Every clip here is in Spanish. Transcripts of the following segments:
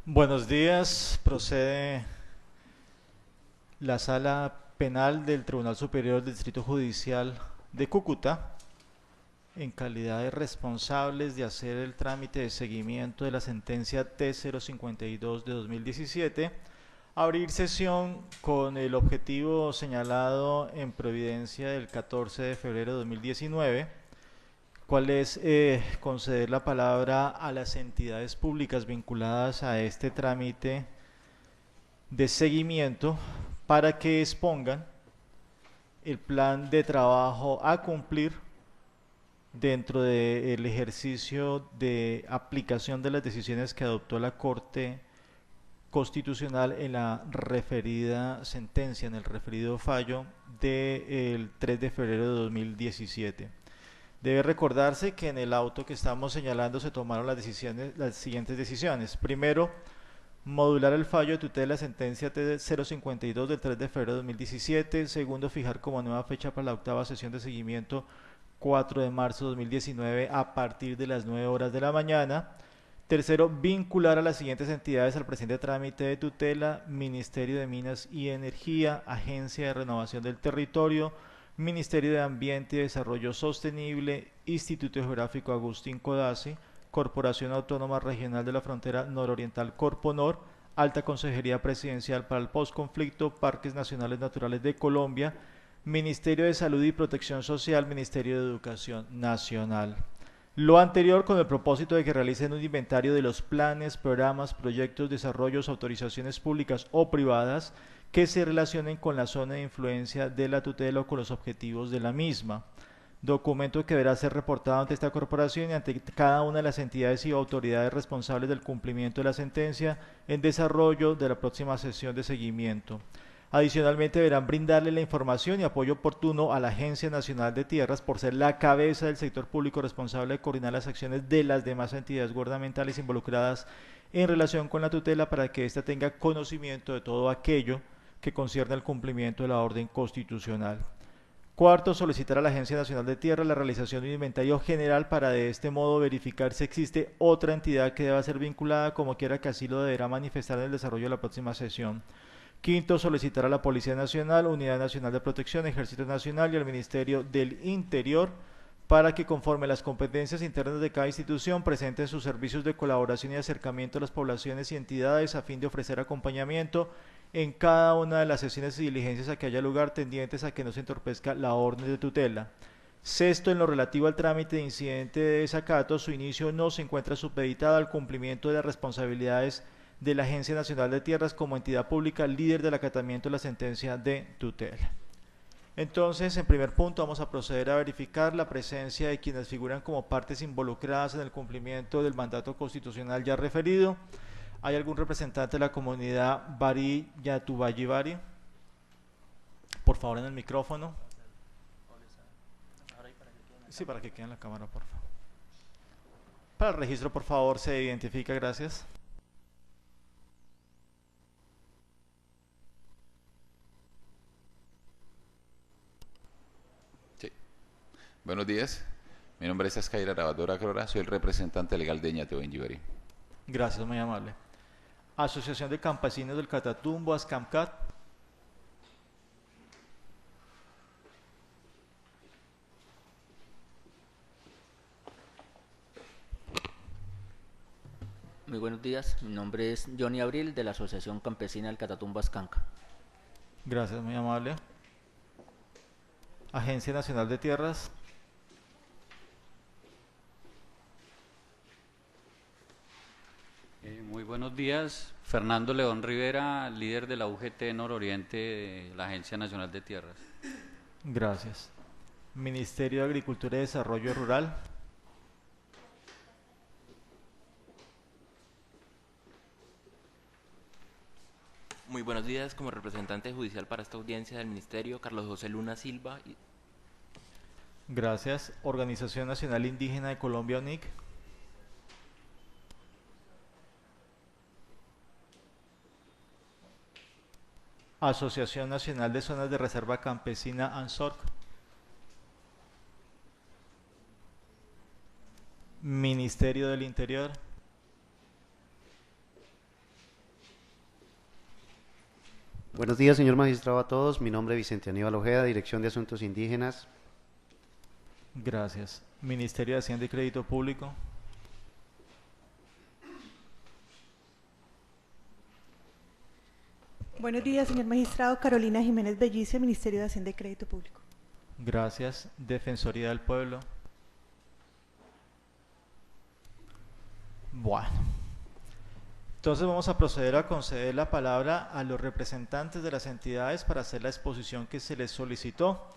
Buenos días. Procede la Sala Penal del Tribunal Superior del Distrito Judicial de Cúcuta, en calidad de responsables de hacer el trámite de seguimiento de la sentencia T052 de 2017, abrir sesión con el objetivo señalado en Providencia del 14 de febrero de 2019, cuál es conceder la palabra a las entidades públicas vinculadas a este trámite de seguimiento para que expongan el plan de trabajo a cumplir dentro del ejercicio de aplicación de las decisiones que adoptó la Corte Constitucional en la referida sentencia, en el referido fallo del 3 de febrero de 2017. Debe recordarse que en el auto que estamos señalando se tomaron las siguientes decisiones. Primero, modular el fallo de tutela sentencia T052 del 3 de febrero de 2017. Segundo, fijar como nueva fecha para la octava sesión de seguimiento 4 de marzo de 2019 a partir de las 9 horas de la mañana. Tercero, vincular a las siguientes entidades al presente trámite de tutela: Ministerio de Minas y Energía, Agencia de Renovación del Territorio, Ministerio de Ambiente y Desarrollo Sostenible, Instituto Geográfico Agustín Codazzi, Corporación Autónoma Regional de la Frontera Nororiental Corponor, Alta Consejería Presidencial para el Postconflicto, Parques Nacionales Naturales de Colombia, Ministerio de Salud y Protección Social, Ministerio de Educación Nacional. Lo anterior con el propósito de que realicen un inventario de los planes, programas, proyectos, desarrollos, autorizaciones públicas o privadas que se relacionen con la zona de influencia de la tutela o con los objetivos de la misma. Documento que deberá ser reportado ante esta corporación y ante cada una de las entidades y autoridades responsables del cumplimiento de la sentencia en desarrollo de la próxima sesión de seguimiento. Adicionalmente, deberán brindarle la información y apoyo oportuno a la Agencia Nacional de Tierras por ser la cabeza del sector público responsable de coordinar las acciones de las demás entidades gubernamentales involucradas en relación con la tutela, para que ésta tenga conocimiento de todo aquello que concierne al cumplimiento de la orden constitucional. Cuarto, solicitar a la Agencia Nacional de Tierra la realización de un inventario general para de este modo verificar si existe otra entidad que deba ser vinculada, como quiera que así lo deberá manifestar en el desarrollo de la próxima sesión. Quinto, solicitar a la Policía Nacional, Unidad Nacional de Protección, Ejército Nacional y al Ministerio del Interior para que, conforme las competencias internas de cada institución, presenten sus servicios de colaboración y acercamiento a las poblaciones y entidades a fin de ofrecer acompañamiento en cada una de las sesiones y diligencias a que haya lugar, tendientes a que no se entorpezca la orden de tutela. Sexto, en lo relativo al trámite de incidente de desacato, su inicio no se encuentra supeditado al cumplimiento de las responsabilidades de la Agencia Nacional de Tierras como entidad pública líder del acatamiento de la sentencia de tutela. Entonces, en primer punto, vamos a proceder a verificar la presencia de quienes figuran como partes involucradas en el cumplimiento del mandato constitucional ya referido. ¿Hay algún representante de la comunidad Bari Yatubayi Bari? Por favor, en el micrófono. Sí, para que quede en la cámara, por favor. Para el registro, por favor, se identifica, gracias. Sí. Buenos días. Mi nombre es Ascaira Rabadora Crora, soy el representante legal de Ñate Benjibari. Gracias, muy amable. Asociación de Campesinos del Catatumbo, ASCAMCAT. Muy buenos días, mi nombre es Johnny Abril de la Asociación Campesina del Catatumbo Ascanca. Gracias, muy amable. Agencia Nacional de Tierras. Muy buenos días, Fernando León Rivera, líder de la UGT Nororiente de la Agencia Nacional de Tierras. Gracias. Ministerio de Agricultura y Desarrollo Rural. Muy buenos días, como representante judicial para esta audiencia del Ministerio, Carlos José Luna Silva. Gracias. Organización Nacional Indígena de Colombia, ONIC. Asociación Nacional de Zonas de Reserva Campesina, ANSORC. Ministerio del Interior. Buenos días, señor magistrado, a todos. Mi nombre es Vicente Aníbal Ojeda, Dirección de Asuntos Indígenas. Gracias. Ministerio de Hacienda y Crédito Público. Buenos días, señor magistrado. Carolina Jiménez Bellice, Ministerio de Hacienda y Crédito Público. Gracias. Defensoría del Pueblo. Bueno. Entonces vamos a proceder a conceder la palabra a los representantes de las entidades para hacer la exposición que se les solicitó.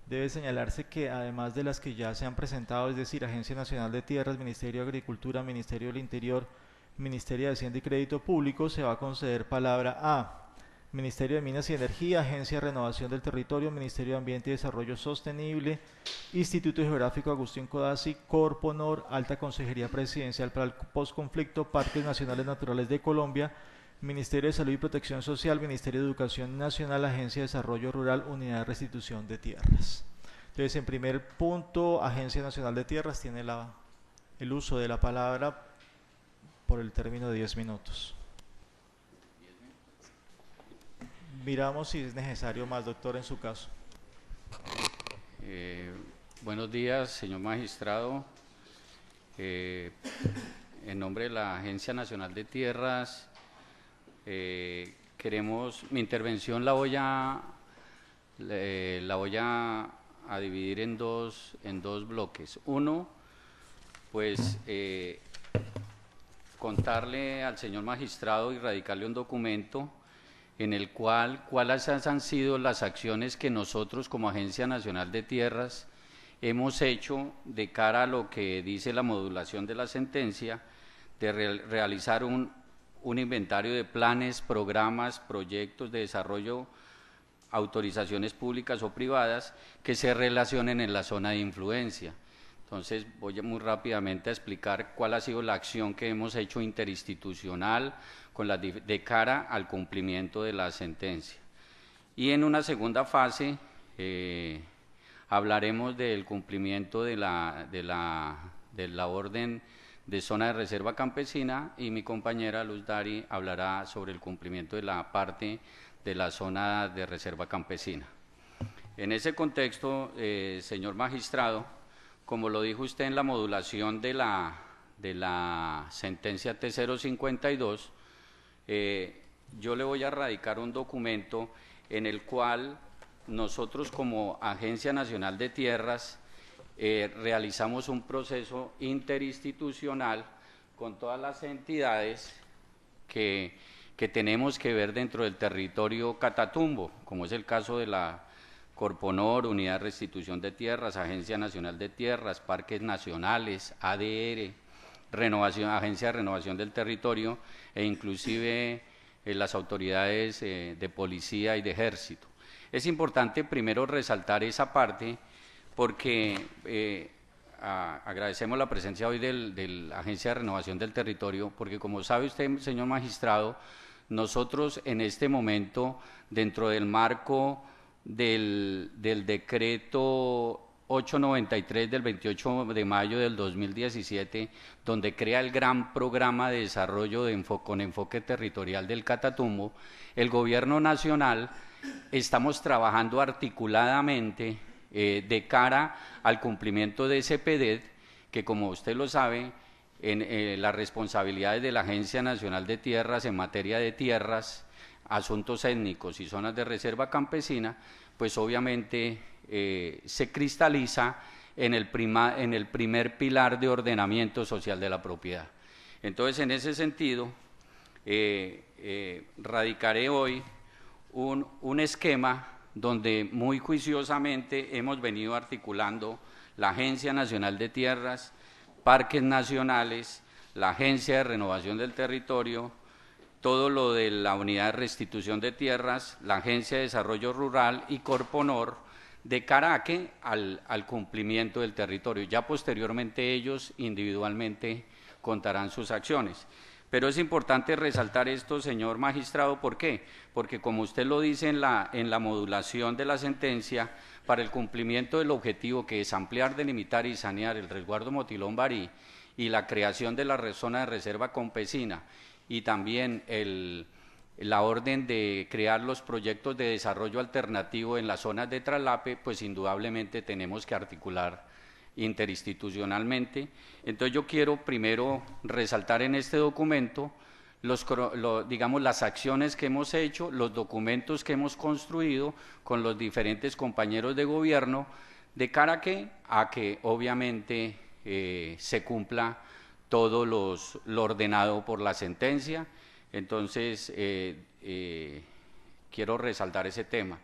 Debe señalarse que además de las que ya se han presentado, es decir, Agencia Nacional de Tierras, Ministerio de Agricultura, Ministerio del Interior, Ministerio de Hacienda y Crédito Público, se va a conceder palabra a Ministerio de Minas y Energía, Agencia de Renovación del Territorio, Ministerio de Ambiente y Desarrollo Sostenible, Instituto Geográfico Agustín Codazzi, Corponor, Alta Consejería Presidencial para el Postconflicto, Parques Nacionales Naturales de Colombia, Ministerio de Salud y Protección Social, Ministerio de Educación Nacional, Agencia de Desarrollo Rural, Unidad de Restitución de Tierras. Entonces, en primer punto, Agencia Nacional de Tierras tiene el uso de la palabra por el término de 10 minutos. Miramos si es necesario más, doctor, en su caso. Buenos días, señor magistrado. En nombre de la Agencia Nacional de Tierras, mi intervención la voy a dividir en dos bloques. Uno, pues contarle al señor magistrado y radicarle un documento en el cuáles han sido las acciones que nosotros como Agencia Nacional de Tierras hemos hecho de cara a lo que dice la modulación de la sentencia, de realizar un inventario de planes, programas, proyectos de desarrollo, autorizaciones públicas o privadas que se relacionen en la zona de influencia. Entonces voy muy rápidamente a explicar cuál ha sido la acción que hemos hecho interinstitucional de cara al cumplimiento de la sentencia. Y en una segunda fase hablaremos del cumplimiento de la orden de zona de reserva campesina, y mi compañera Luz Dari hablará sobre el cumplimiento de la parte de la zona de reserva campesina. En ese contexto, señor magistrado, como lo dijo usted en la modulación de la sentencia T052, yo le voy a radicar un documento en el cual nosotros como Agencia Nacional de Tierras realizamos un proceso interinstitucional con todas las entidades que tenemos que ver dentro del territorio Catatumbo, como es el caso de la Corponor, Unidad de Restitución de Tierras, Agencia Nacional de Tierras, Parques Nacionales, ADR, Agencia de Renovación del Territorio e inclusive las autoridades de policía y de ejército. Es importante primero resaltar esa parte porque agradecemos la presencia hoy de la Agencia de Renovación del Territorio, porque como sabe usted, señor magistrado, nosotros en este momento, dentro del marco del decreto 893 del 28 de mayo del 2017, donde crea el gran programa de desarrollo con enfoque territorial del Catatumbo, el Gobierno Nacional estamos trabajando articuladamente de cara al cumplimiento de ese PDED, que como usted lo sabe, en las responsabilidades de la Agencia Nacional de Tierras en materia de tierras, asuntos étnicos y zonas de reserva campesina, pues obviamente se cristaliza en el primer pilar de ordenamiento social de la propiedad. Entonces, en ese sentido, radicaré hoy un esquema donde muy juiciosamente hemos venido articulando la Agencia Nacional de Tierras, Parques Nacionales, la Agencia de Renovación del Territorio, todo lo de la Unidad de Restitución de Tierras, la Agencia de Desarrollo Rural y Corponor, de cara a ¿qué? Al cumplimiento del territorio. Ya posteriormente ellos individualmente contarán sus acciones. Pero es importante resaltar esto, señor magistrado, ¿por qué? Porque como usted lo dice en la modulación de la sentencia, para el cumplimiento del objetivo que es ampliar, delimitar y sanear el resguardo Motilón Barí y la creación de la zona de reserva campesina y también la orden de crear los proyectos de desarrollo alternativo en las zonas de traslape, pues indudablemente tenemos que articular interinstitucionalmente. Entonces yo quiero primero resaltar en este documento digamos, las acciones que hemos hecho, los documentos que hemos construido con los diferentes compañeros de gobierno, de cara a que obviamente se cumpla todo lo ordenado por la sentencia. Entonces, quiero resaltar ese tema.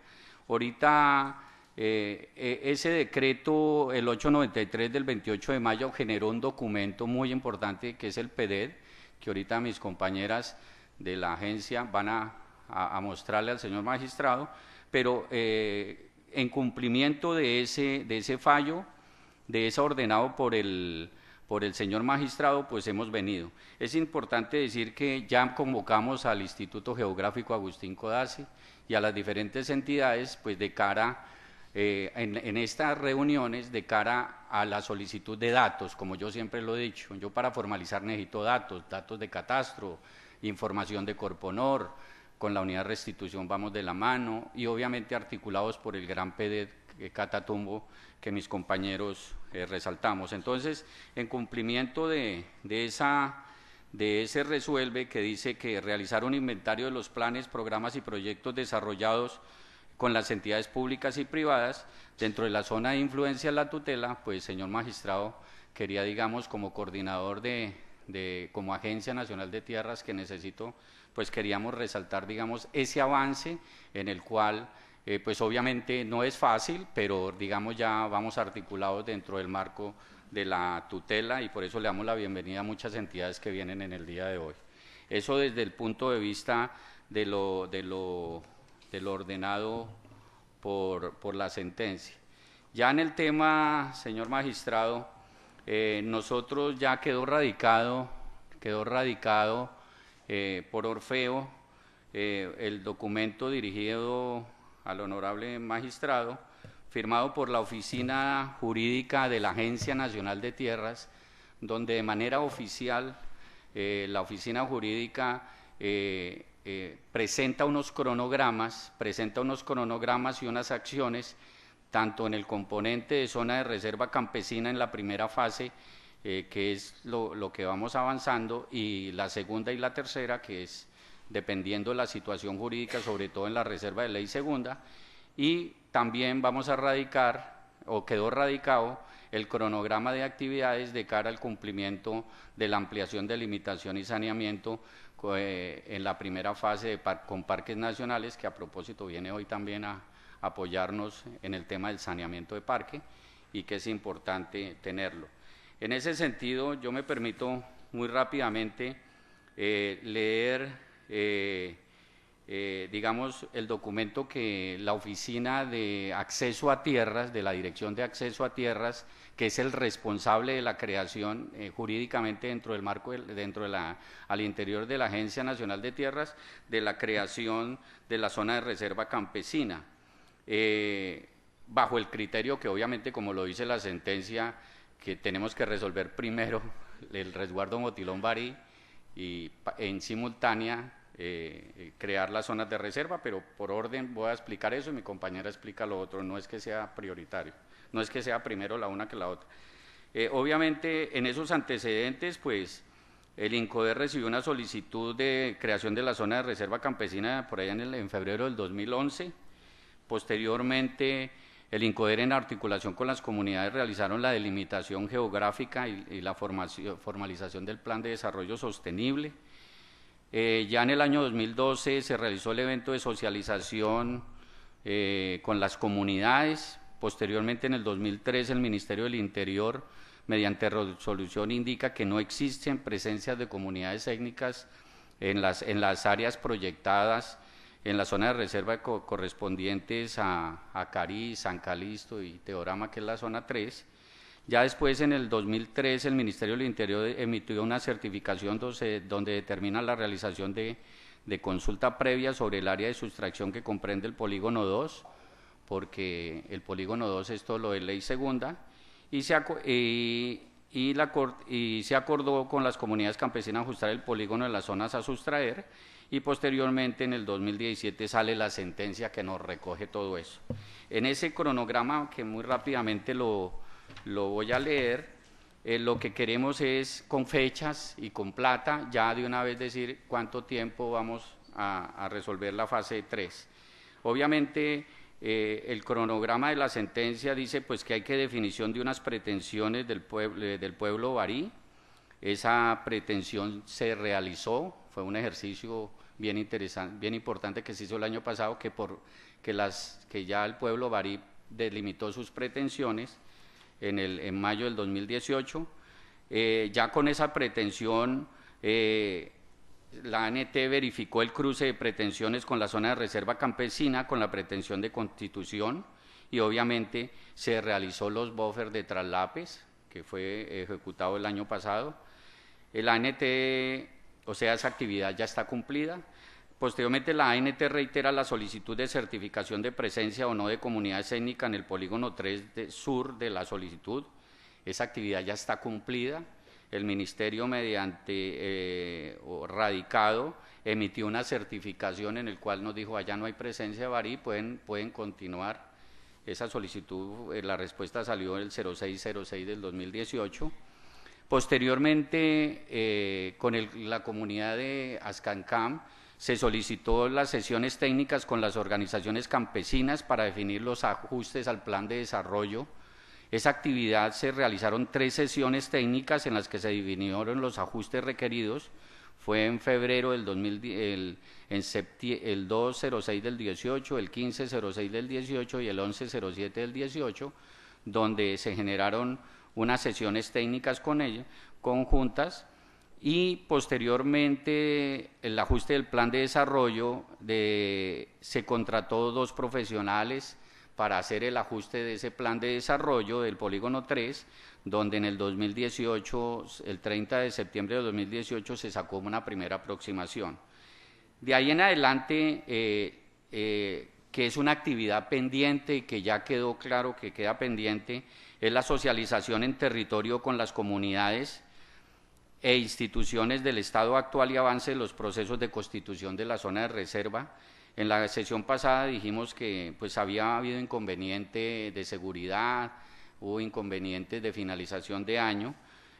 Ahorita, ese decreto, el 893 del 28 de mayo, generó un documento muy importante que es el PEDED, que ahorita mis compañeras de la agencia van a mostrarle al señor magistrado, pero en cumplimiento de ese fallo, de ese ordenado por el señor magistrado, pues hemos venido. Es importante decir que ya convocamos al Instituto Geográfico Agustín Codazzi y a las diferentes entidades, pues de cara, en estas reuniones, de cara a la solicitud de datos, como yo siempre lo he dicho. Yo para formalizar necesito datos de catastro, información de Corponor, con la unidad de restitución vamos de la mano, y obviamente articulados por el gran PEDED Catatumbo que mis compañeros resaltamos. Entonces, en cumplimiento de ese resuelve que dice que realizar un inventario de los planes, programas y proyectos desarrollados con las entidades públicas y privadas dentro de la zona de influencia de la tutela, pues señor magistrado, quería, digamos, como coordinador como Agencia Nacional de Tierras que necesito, pues queríamos resaltar, digamos, ese avance en el cual pues obviamente no es fácil, pero digamos ya vamos articulados dentro del marco de la tutela, y por eso le damos la bienvenida a muchas entidades que vienen en el día de hoy. Eso desde el punto de vista de lo ordenado por la sentencia. Ya en el tema, señor magistrado, nosotros ya quedó radicado por Orfeo el documento dirigido al honorable magistrado, firmado por la Oficina Jurídica de la Agencia Nacional de Tierras, donde de manera oficial la Oficina Jurídica presenta unos cronogramas y unas acciones, tanto en el componente de zona de reserva campesina en la primera fase, que es lo que vamos avanzando, y la segunda y la tercera, que es dependiendo de la situación jurídica, sobre todo en la reserva de ley segunda, y también vamos a radicar, o quedó radicado, el cronograma de actividades de cara al cumplimiento de la ampliación de limitación y saneamiento en la primera fase con parques nacionales, que a propósito viene hoy también a apoyarnos en el tema del saneamiento de parque, y que es importante tenerlo. En ese sentido, yo me permito muy rápidamente leer digamos, el documento que la Oficina de Acceso a Tierras, de la Dirección de Acceso a Tierras, que es el responsable de la creación jurídicamente dentro del marco, al interior de la Agencia Nacional de Tierras, de la creación de la zona de reserva campesina, bajo el criterio que obviamente, como lo dice la sentencia, que tenemos que resolver primero el resguardo Motilón Barí y en simultánea crear las zonas de reserva, pero por orden voy a explicar eso y mi compañera explica lo otro. No es que sea prioritario, no es que sea primero la una que la otra. Obviamente en esos antecedentes, pues el INCODER recibió una solicitud de creación de la zona de reserva campesina por allá en febrero del 2011. Posteriormente, el INCODER, en articulación con las comunidades, realizaron la delimitación geográfica y la formalización del Plan de Desarrollo Sostenible. Ya en el año 2012 se realizó el evento de socialización con las comunidades. Posteriormente, en el 2013, el Ministerio del Interior, mediante resolución, indica que no existen presencias de comunidades étnicas en las áreas proyectadas en la zona de reserva correspondientes a Carí, San Calixto y Teorama, que es la zona 3. Ya después, en el 2013, el Ministerio del Interior emitió una certificación donde determina la realización de consulta previa sobre el área de sustracción que comprende el polígono 2, porque el polígono 2 es todo lo de ley segunda, y y se acordó con las comunidades campesinas ajustar el polígono de las zonas a sustraer, y posteriormente en el 2017 sale la sentencia que nos recoge todo eso. En ese cronograma, que muy rápidamente lo voy a leer, lo que queremos es con fechas y con plata ya de una vez decir cuánto tiempo vamos a resolver la fase 3. Obviamente el cronograma de la sentencia dice pues que hay que definición de unas pretensiones del pueblo barí. Esa pretensión se realizó, fue un ejercicio bien interesante, bien importante que se hizo el año pasado, que ya el pueblo barí delimitó sus pretensiones en mayo del 2018. Ya con esa pretensión, la ANT verificó el cruce de pretensiones con la zona de reserva campesina, con la pretensión de constitución, y obviamente se realizó los buffers de traslapes, que fue ejecutado el año pasado. El ANT, o sea, esa actividad ya está cumplida. Posteriormente, la ANT reitera la solicitud de certificación de presencia o no de comunidades étnicas en el polígono 3 sur de la solicitud. Esa actividad ya está cumplida. El Ministerio, mediante radicado, emitió una certificación en el cual nos dijo, allá no hay presencia de barí, pueden continuar. Esa solicitud, la respuesta salió el 0606 del 2018. Posteriormente, con la comunidad de Ascancam, se solicitó las sesiones técnicas con las organizaciones campesinas para definir los ajustes al plan de desarrollo. Esa actividad se realizaron 3 sesiones técnicas en las que se definieron los ajustes requeridos. Fue en febrero del 2010, el 206 del 18, el 1506 del 18 y el 1107 del 18, donde se generaron unas sesiones técnicas con ellas, conjuntas, y posteriormente el ajuste del plan de desarrollo, se contrató 2 profesionales para hacer el ajuste de ese plan de desarrollo del polígono 3, donde en el 2018, el 30 de septiembre de 2018, se sacó una primera aproximación. De ahí en adelante, que es una actividad pendiente y que ya quedó claro que queda pendiente, es la socialización en territorio con las comunidades e instituciones del Estado actual y avance de los procesos de constitución de la zona de reserva. En la sesión pasada dijimos que pues había habido inconveniente de seguridad, hubo inconvenientes de finalización de año,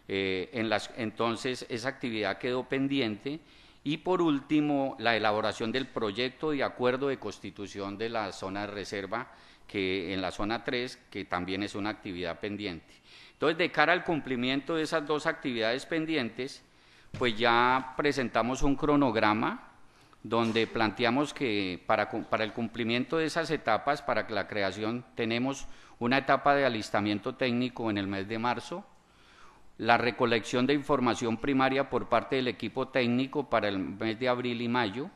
entonces esa actividad quedó pendiente. Y por último, la elaboración del proyecto de acuerdo de constitución de la zona de reserva, que en la zona 3, que también es una actividad pendiente. Entonces, de cara al cumplimiento de esas 2 actividades pendientes, pues ya presentamos un cronograma donde planteamos que para el cumplimiento de esas etapas, para la creación, tenemos una etapa de alistamiento técnico en el mes de marzo, la recolección de información primaria por parte del equipo técnico para el mes de abril y mayo,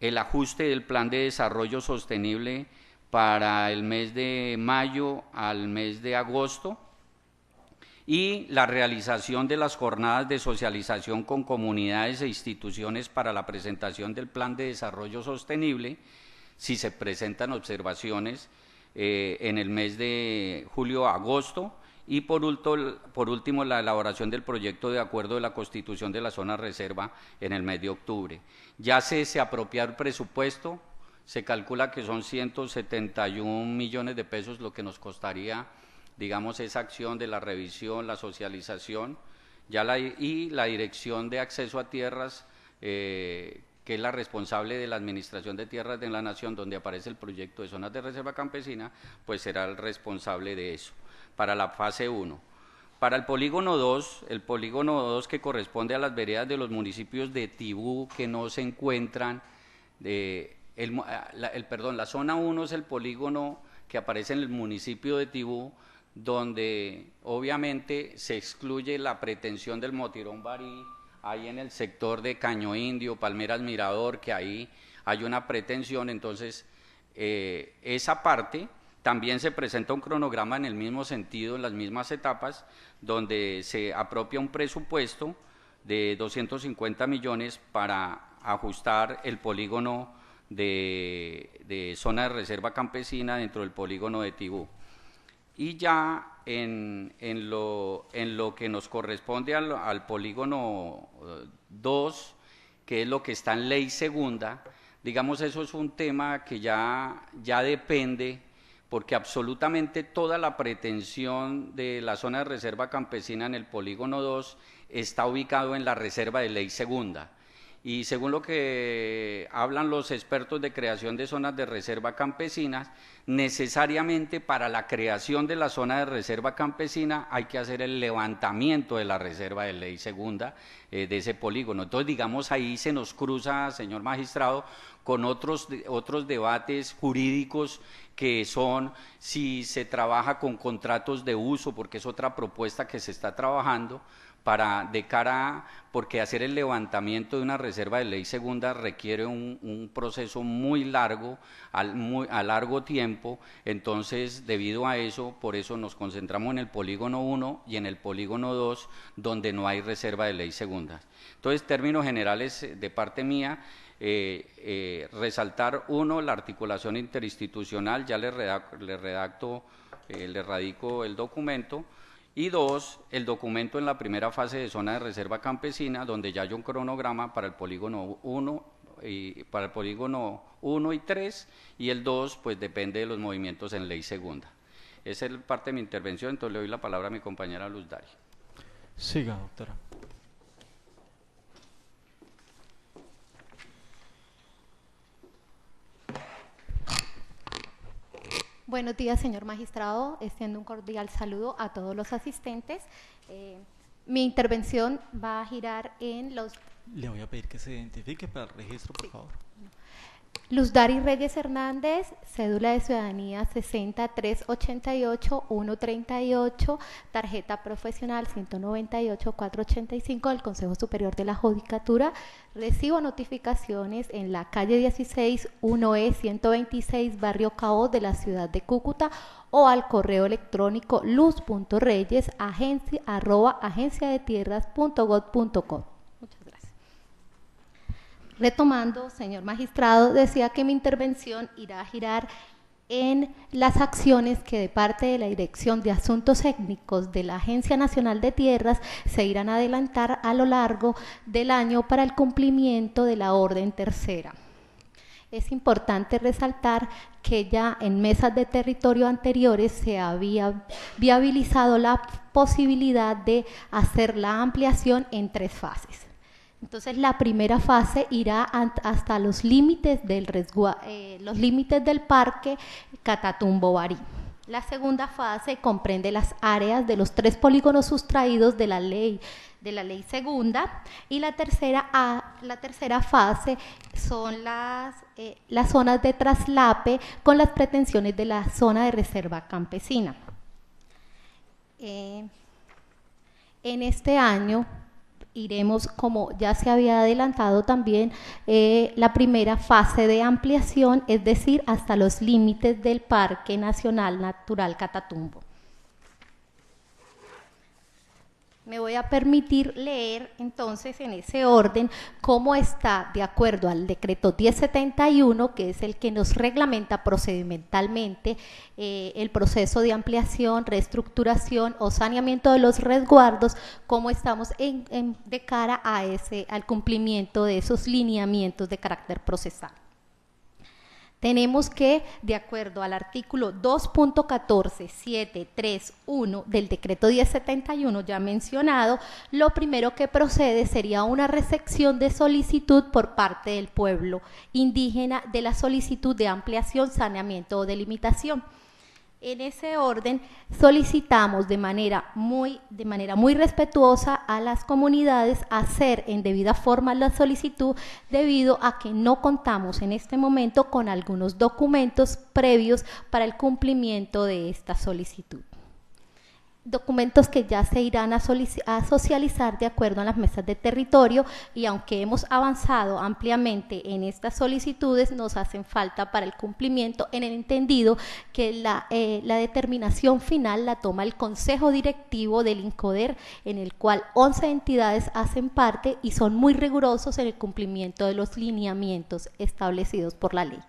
el ajuste del plan de desarrollo sostenible para el mes de mayo al mes de agosto, y la realización de las jornadas de socialización con comunidades e instituciones para la presentación del plan de desarrollo sostenible, si se presentan observaciones en el mes de julio-agosto, y por último la elaboración del proyecto de acuerdo de la constitución de la zona reserva en el mes de octubre. Ya se apropió el presupuesto, se calcula que son 171 millones de pesos lo que nos costaría, digamos, esa acción de la revisión, la socialización, y la Dirección de Acceso a Tierras, que es la responsable de la Administración de Tierras de la Nación, donde aparece el proyecto de zonas de reserva campesina, pues será el responsable de eso, para la fase 1. Para el polígono 2, que corresponde a las veredas de los municipios de Tibú que no se encuentran, la zona 1 es el polígono que aparece en el municipio de Tibú, donde obviamente se excluye la pretensión del Motirón Barí, ahí en el sector de Caño Indio, Palmeras Mirador, que ahí hay una pretensión. Entonces esa parte también se presenta un cronograma en el mismo sentido, en las mismas etapas, donde se apropia un presupuesto de 250 millones para ajustar el polígono de zona de reserva campesina dentro del polígono de Tibú. Y ya en lo que nos corresponde al polígono 2, que es lo que está en ley segunda. Digamos, eso es un tema que ya depende, porque absolutamente toda la pretensión de la zona de reserva campesina en el polígono 2 está ubicado en la reserva de ley segunda. Y según lo que hablan los expertos de creación de zonas de reserva campesinas, necesariamente para la creación de la zona de reserva campesina hay que hacer el levantamiento de la reserva de ley segunda de ese polígono. Entonces, digamos, ahí se nos cruza, señor magistrado, con otros debates jurídicos, que son si se trabaja con contratos de uso, porque es otra propuesta que se está trabajando, porque hacer el levantamiento de una reserva de ley segunda requiere un proceso muy largo, a largo tiempo. Entonces, debido a eso, por eso nos concentramos en el polígono 1 y en el polígono 2, donde no hay reserva de ley segunda. Entonces, términos generales de parte mía, resaltar, uno, la articulación interinstitucional, ya le radico el documento. Y dos, el documento en la primera fase de zona de reserva campesina, donde ya hay un cronograma para el polígono 1 y 3, y el 2 pues depende de los movimientos en ley segunda. Esa es parte de mi intervención, entonces le doy la palabra a mi compañera Luz Dari. Siga, doctora. Buenos días, señor magistrado. Extiendo un cordial saludo a todos los asistentes. Mi intervención va a girar en los... Le voy a pedir que se identifique para el registro, por favor. Luz Dari Reyes Hernández, cédula de ciudadanía 60388-138, tarjeta profesional 198-485 del Consejo Superior de la Judicatura. Recibo notificaciones en la calle 16, 1E 126, barrio Cao de la ciudad de Cúcuta, o al correo electrónico luz.reyes@agenciadetierras.gov.co. Retomando, señor magistrado, decía que mi intervención irá a girar en las acciones que de parte de la Dirección de Asuntos Técnicos de la Agencia Nacional de Tierras se irán a adelantar a lo largo del año para el cumplimiento de la orden tercera. Es importante resaltar que ya en mesas de territorio anteriores se había viabilizado la posibilidad de hacer la ampliación en 3 fases. Entonces, la primera fase irá hasta los límites del parque Catatumbo-Barí. La segunda fase comprende las áreas de los 3 polígonos sustraídos de la ley segunda, y la tercera fase son las zonas de traslape con las pretensiones de la zona de reserva campesina. En este año iremos, como ya se había adelantado también, la primera fase de ampliación, es decir, hasta los límites del Parque Nacional Natural Catatumbo. Me voy a permitir leer entonces en ese orden cómo está, de acuerdo al decreto 1071, que es el que nos reglamenta procedimentalmente el proceso de ampliación, reestructuración o saneamiento de los resguardos, cómo estamos de cara al cumplimiento de esos lineamientos de carácter procesal. Tenemos que, de acuerdo al artículo 2.14731 del decreto 1071 ya mencionado, lo primero que procede sería una recepción de solicitud por parte del pueblo indígena de la solicitud de ampliación, saneamiento o delimitación. En ese orden solicitamos de manera muy respetuosa a las comunidades hacer en debida forma la solicitud, debido a que no contamos en este momento con algunos documentos previos para el cumplimiento de esta solicitud. Documentos que ya se irán a socializar de acuerdo a las mesas de territorio, y aunque hemos avanzado ampliamente en estas solicitudes, nos hacen falta para el cumplimiento, en el entendido que la determinación final la toma el Consejo Directivo del INCODER, en el cual 11 entidades hacen parte y son muy rigurosos en el cumplimiento de los lineamientos establecidos por la ley.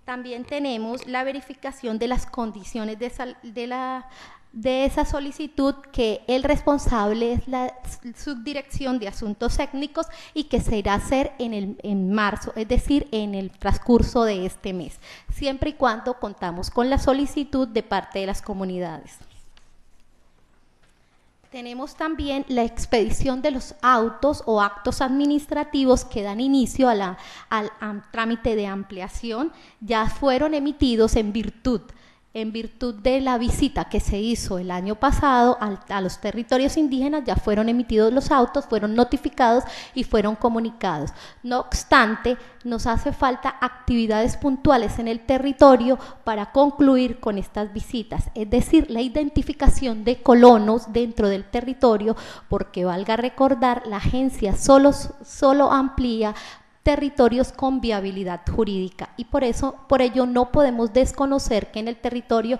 También tenemos la verificación de las condiciones de esa solicitud, que el responsable es la Subdirección de Asuntos Técnicos y que se irá a hacer en marzo, es decir, en el transcurso de este mes, siempre y cuando contamos con la solicitud de parte de las comunidades. Tenemos también la expedición de los autos o actos administrativos que dan inicio al trámite de ampliación. Ya fueron emitidos en virtud de la visita que se hizo el año pasado a los territorios indígenas. Ya fueron emitidos los autos, fueron notificados y fueron comunicados. No obstante, nos hace falta actividades puntuales en el territorio para concluir con estas visitas, es decir, la identificación de colonos dentro del territorio, porque valga recordar, la agencia solo amplía territorios con viabilidad jurídica, y por ello no podemos desconocer que en el territorio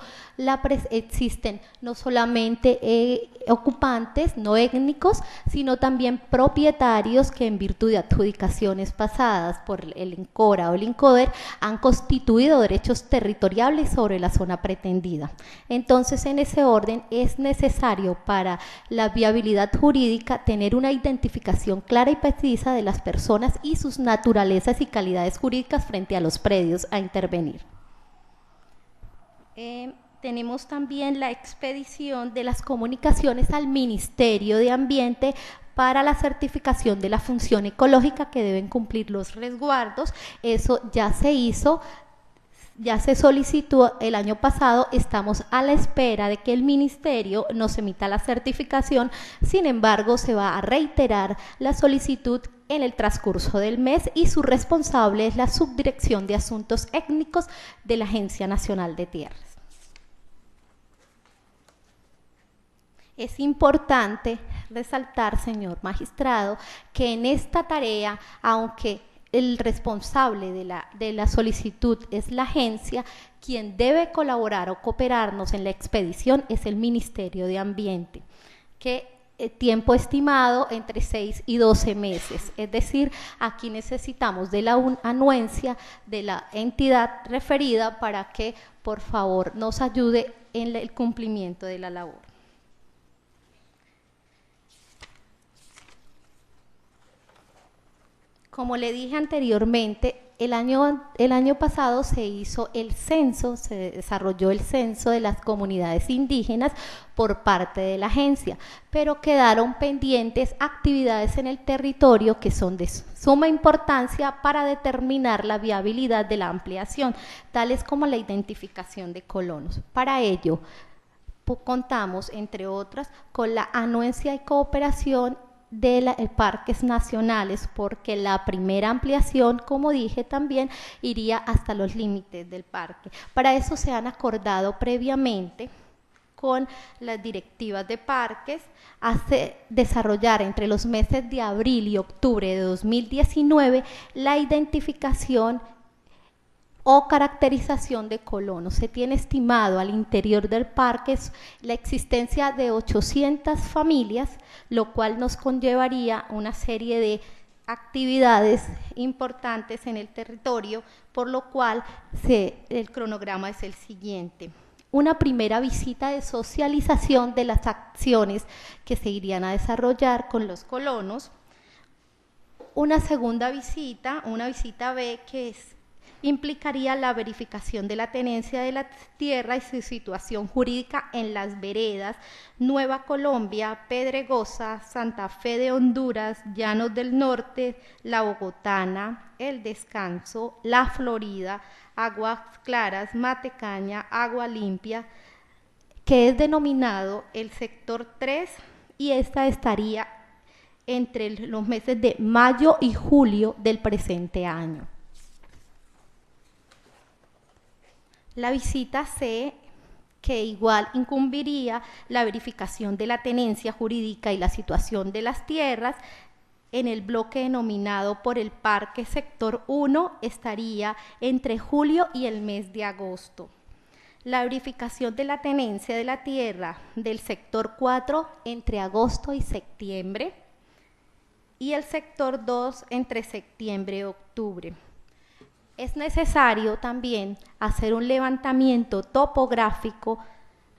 existen no solamente ocupantes no étnicos, sino también propietarios que en virtud de adjudicaciones pasadas por el INCORA o el INCODER han constituido derechos territoriales sobre la zona pretendida. Entonces, en ese orden es necesario para la viabilidad jurídica tener una identificación clara y precisa de las personas y sus naturalezas y calidades jurídicas frente a los predios a intervenir. Tenemos también la expedición de las comunicaciones al Ministerio de Ambiente para la certificación de la función ecológica que deben cumplir los resguardos. Eso ya se hizo, ya se solicitó el año pasado, estamos a la espera de que el Ministerio nos emita la certificación. Sin embargo, se va a reiterar la solicitud en el transcurso del mes y su responsable es la Subdirección de Asuntos Étnicos de la Agencia Nacional de Tierras. Es importante resaltar, señor magistrado, que en esta tarea, aunque el responsable de la solicitud es la agencia, quien debe colaborar o cooperarnos en la expedición es el Ministerio de Ambiente, que tiempo estimado entre 6 y 12 meses, es decir, aquí necesitamos de la anuencia de la entidad referida para que por favor nos ayude en el cumplimiento de la labor. Como le dije anteriormente, el año pasado se hizo el censo, se desarrolló el censo de las comunidades indígenas por parte de la agencia, pero quedaron pendientes actividades en el territorio que son de suma importancia para determinar la viabilidad de la ampliación, tales como la identificación de colonos. Para ello, contamos, entre otras, con la anuencia y cooperación de parques nacionales, porque la primera ampliación, como dije también, iría hasta los límites del parque. Para eso se han acordado previamente con las directivas de parques desarrollar entre los meses de abril y octubre de 2019 la identificación o caracterización de colonos. Se tiene estimado al interior del parque la existencia de 800 familias, lo cual nos conllevaría una serie de actividades importantes en el territorio, por lo cual el cronograma es el siguiente. Una primera visita de socialización de las acciones que se irían a desarrollar con los colonos. Una segunda visita, una visita B, que implicaría la verificación de la tenencia de la tierra y su situación jurídica en las veredas Nueva Colombia, Pedregosa, Santa Fe de Honduras, Llanos del Norte, La Bogotana, El Descanso, La Florida, Aguas Claras, Matecaña, Agua Limpia, que es denominado el sector 3, y esta estaría entre los meses de mayo y julio del presente año. La visita C, que igual incumbiría la verificación de la tenencia jurídica y la situación de las tierras en el bloque denominado por el Parque Sector 1, estaría entre julio y el mes de agosto. La verificación de la tenencia de la tierra del Sector 4 entre agosto y septiembre, y el Sector 2 entre septiembre y octubre. Es necesario también hacer un levantamiento topográfico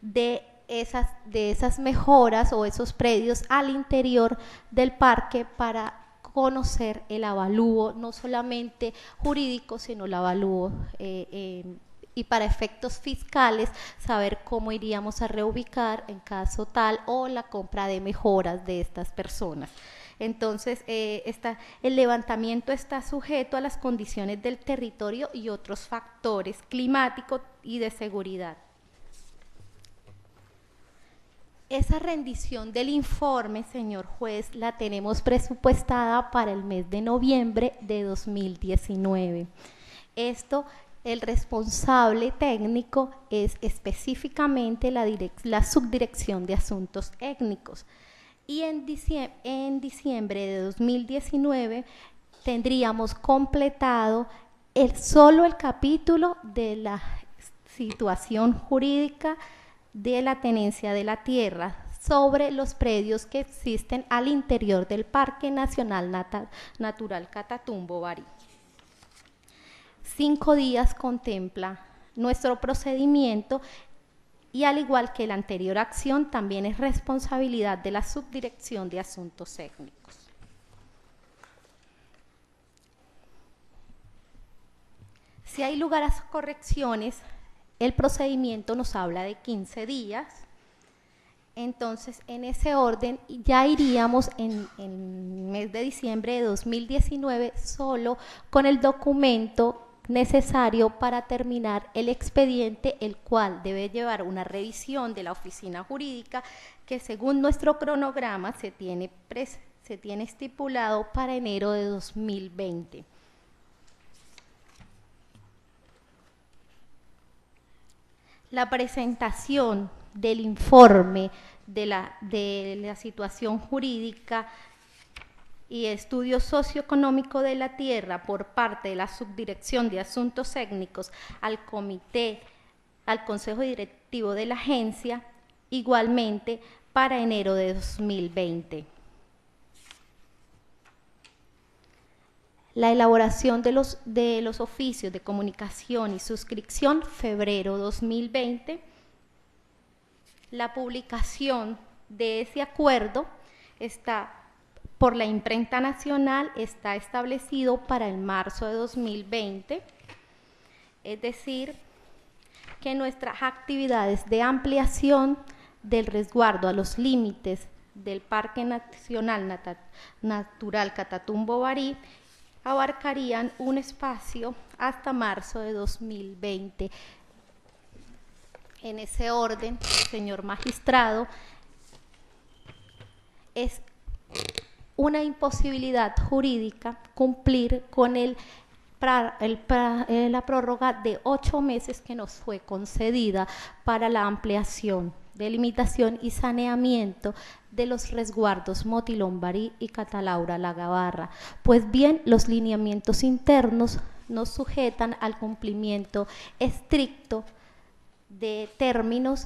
de esas mejoras o esos predios al interior del parque para conocer el avalúo, no solamente jurídico, sino el avalúo y para efectos fiscales, saber cómo iríamos a reubicar en caso tal o la compra de mejoras de estas personas. Entonces, el levantamiento está sujeto a las condiciones del territorio y otros factores climáticos y de seguridad. Esa rendición del informe, señor juez, la tenemos presupuestada para el mes de noviembre de 2019. Esto, el responsable técnico es específicamente la Subdirección de Asuntos Étnicos. Y en diciembre de 2019 tendríamos completado solo el capítulo de la situación jurídica de la tenencia de la tierra sobre los predios que existen al interior del Parque Nacional Natural Catatumbo-Barí. 5 días contempla nuestro procedimiento y al igual que la anterior acción también es responsabilidad de la Subdirección de Asuntos Étnicos. Si hay lugar a correcciones, el procedimiento nos habla de 15 días, entonces en ese orden ya iríamos en el mes de diciembre de 2019 solo con el documento necesario para terminar el expediente, el cual debe llevar una revisión de la oficina jurídica que según nuestro cronograma se tiene estipulado para enero de 2020. La presentación del informe de la situación jurídica y estudio socioeconómico de la tierra por parte de la Subdirección de Asuntos Étnicos al Consejo Directivo de la agencia, igualmente para enero de 2020. La elaboración de los oficios de comunicación y suscripción, febrero 2020. La publicación de ese acuerdo está por la imprenta nacional, está establecido para el marzo de 2020, es decir, que nuestras actividades de ampliación del resguardo a los límites del Parque Nacional Natural Catatumbo-Barí abarcarían un espacio hasta marzo de 2020. En ese orden, señor magistrado, es una imposibilidad jurídica cumplir con la prórroga de 8 meses que nos fue concedida para la ampliación, delimitación y saneamiento de los resguardos Motilón Barí y Catalaura La Gabarra. Pues bien, los lineamientos internos nos sujetan al cumplimiento estricto de términos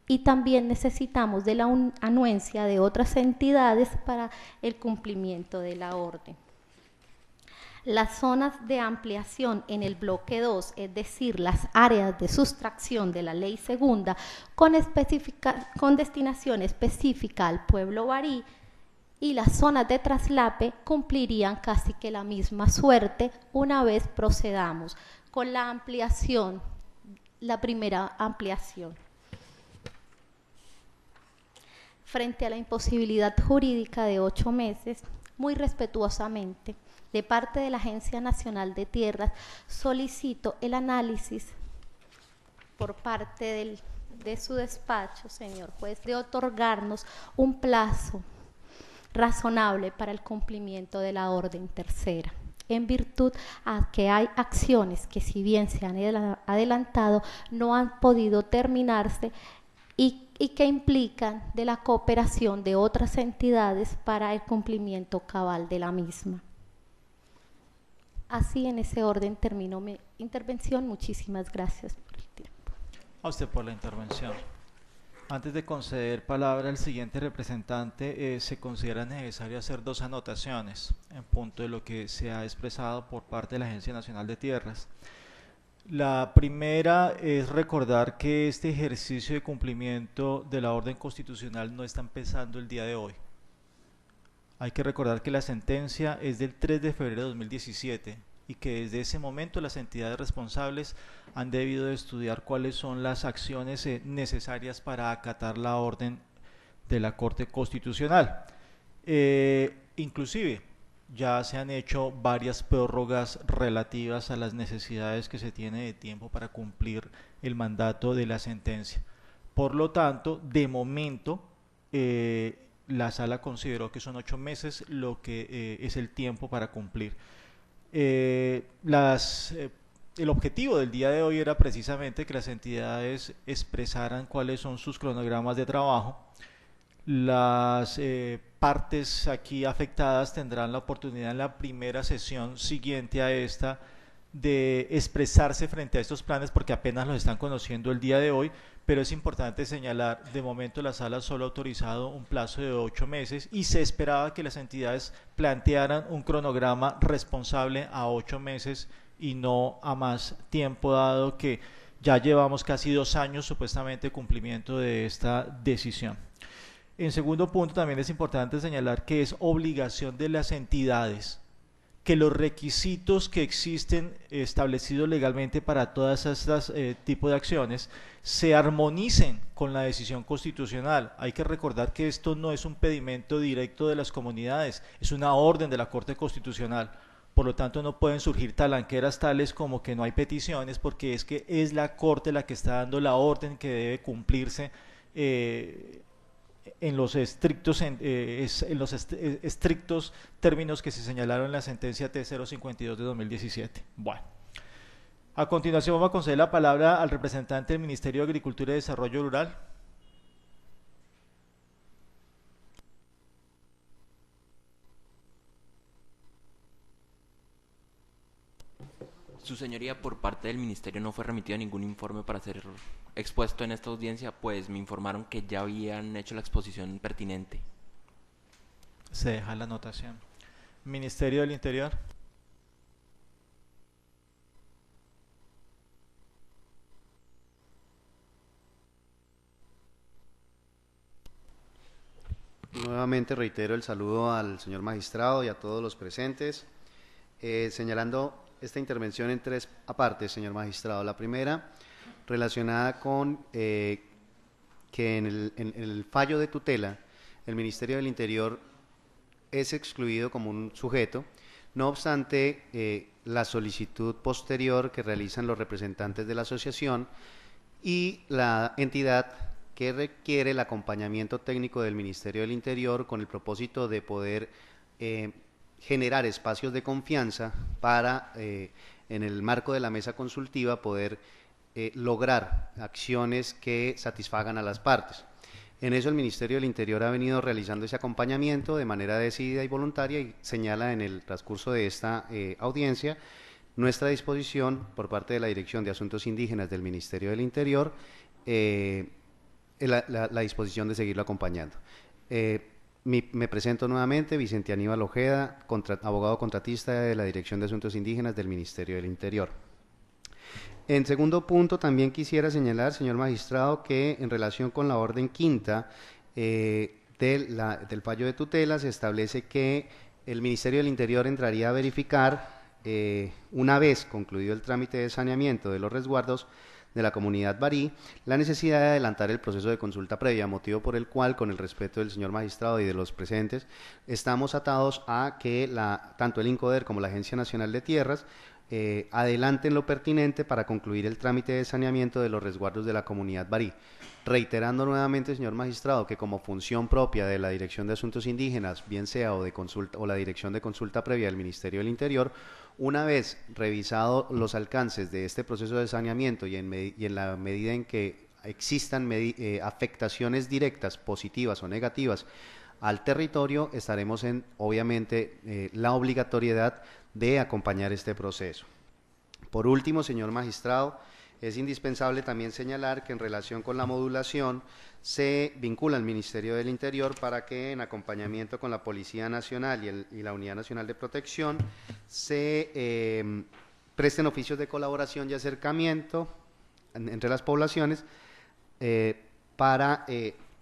y también necesitamos de la anuencia de otras entidades para el cumplimiento de la orden. Las zonas de ampliación en el bloque 2, es decir, las áreas de sustracción de la ley segunda con destinación específica al pueblo barí y las zonas de traslape cumplirían casi que la misma suerte una vez procedamos con la ampliación, la primera ampliación. Frente a la imposibilidad jurídica de 8 meses, muy respetuosamente, de parte de la Agencia Nacional de Tierras, solicito el análisis por parte de su despacho, señor juez, de otorgarnos un plazo razonable para el cumplimiento de la orden tercera, en virtud a que hay acciones que si bien se han adelantado, no han podido terminarse y que implican de la cooperación de otras entidades para el cumplimiento cabal de la misma. Así, en ese orden termino mi intervención. Muchísimas gracias por el tiempo. A usted por la intervención. Antes de conceder palabra al siguiente representante, se considera necesario hacer dos anotaciones en punto de lo que se ha expresado por parte de la Agencia Nacional de Tierras. La primera es recordar que este ejercicio de cumplimiento de la orden constitucional no está empezando el día de hoy. Hay que recordar que la sentencia es del 3 de febrero de 2017 y que desde ese momento las entidades responsables han debido de estudiar cuáles son las acciones necesarias para acatar la orden de la Corte Constitucional. Inclusive ya se han hecho varias prórrogas relativas a las necesidades que se tiene de tiempo para cumplir el mandato de la sentencia. Por lo tanto, de momento, la sala consideró que son 8 meses lo que es el tiempo para cumplir. El objetivo del día de hoy era precisamente que las entidades expresaran cuáles son sus cronogramas de trabajo. Las partes aquí afectadas tendrán la oportunidad en la primera sesión siguiente a esta de expresarse frente a estos planes porque apenas los están conociendo el día de hoy, pero es importante señalar, de momento la sala solo ha autorizado un plazo de 8 meses y se esperaba que las entidades plantearan un cronograma responsable a 8 meses y no a más tiempo, dado que ya llevamos casi 2 años supuestamente de cumplimiento de esta decisión. En segundo punto, también es importante señalar que es obligación de las entidades que los requisitos que existen establecidos legalmente para todas estas tipos de acciones se armonicen con la decisión constitucional. Hay que recordar que esto no es un pedimento directo de las comunidades, es una orden de la Corte Constitucional. Por lo tanto, no pueden surgir talanqueras tales como que no hay peticiones, porque es que es la Corte la que está dando la orden que debe cumplirse en los estrictos términos que se señalaron en la sentencia T052 de 2017. Bueno, a continuación vamos a conceder la palabra al representante del Ministerio de Agricultura y Desarrollo Rural. Su señoría, por parte del ministerio no fue remitido ningún informe para ser expuesto en esta audiencia, pues me informaron que ya habían hecho la exposición pertinente. Se deja la anotación. Ministerio del Interior. Nuevamente reitero el saludo al señor magistrado y a todos los presentes, señalando esta intervención en 3 partes, señor magistrado. La primera, relacionada con que en el fallo de tutela, el Ministerio del Interior es excluido como un sujeto, no obstante, la solicitud posterior que realizan los representantes de la asociación y la entidad que requiere el acompañamiento técnico del Ministerio del Interior con el propósito de poder generar espacios de confianza para, en el marco de la mesa consultiva, poder lograr acciones que satisfagan a las partes. En eso el Ministerio del Interior ha venido realizando ese acompañamiento de manera decidida y voluntaria y señala en el transcurso de esta audiencia nuestra disposición por parte de la Dirección de Asuntos Indígenas del Ministerio del Interior, la disposición de seguirlo acompañando. Me presento nuevamente, Vicente Aníbal Ojeda, abogado contratista de la Dirección de Asuntos Indígenas del Ministerio del Interior. En segundo punto, también quisiera señalar, señor magistrado, que en relación con la orden quinta del fallo de tutela se establece que el Ministerio del Interior entraría a verificar, una vez concluido el trámite de saneamiento de los resguardos de la comunidad Barí, la necesidad de adelantar el proceso de consulta previa, motivo por el cual, con el respeto del señor magistrado y de los presentes, estamos atados a que tanto el INCODER como la Agencia Nacional de Tierras adelanten lo pertinente para concluir el trámite de saneamiento de los resguardos de la comunidad Barí. Reiterando nuevamente, señor magistrado, que como función propia de la Dirección de Asuntos Indígenas, bien sea o la Dirección de Consulta Previa del Ministerio del Interior, una vez revisado los alcances de este proceso de saneamiento y en la medida en que existan afectaciones directas, positivas o negativas al territorio, estaremos en, obviamente, la obligatoriedad de acompañar este proceso. Por último, señor magistrado, Es indispensable también señalar que en relación con la modulación se vincula al Ministerio del Interior para que en acompañamiento con la Policía Nacional y la Unidad Nacional de Protección se presten oficios de colaboración y acercamiento entre las poblaciones para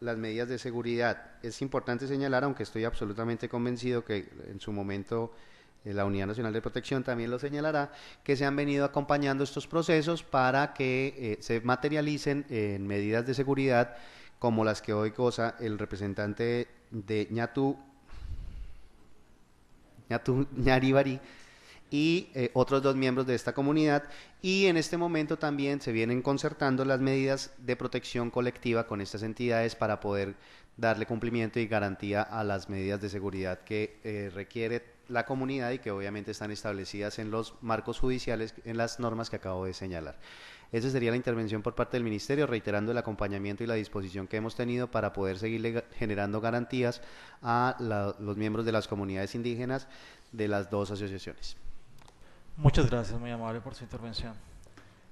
las medidas de seguridad. Es importante señalar, aunque estoy absolutamente convencido que en su momento la Unidad Nacional de Protección también lo señalará, que se han venido acompañando estos procesos para que se materialicen en medidas de seguridad como las que hoy goza el representante de Ñaribari y otros 2 miembros de esta comunidad, y en este momento también se vienen concertando las medidas de protección colectiva con estas entidades para poder darle cumplimiento y garantía a las medidas de seguridad que requiere la comunidad y que obviamente están establecidas en los marcos judiciales, en las normas que acabo de señalar. Esa sería la intervención por parte del Ministerio, reiterando el acompañamiento y la disposición que hemos tenido para poder seguirle generando garantías a los miembros de las comunidades indígenas de las 2 asociaciones. Muchas gracias, muy amable por su intervención.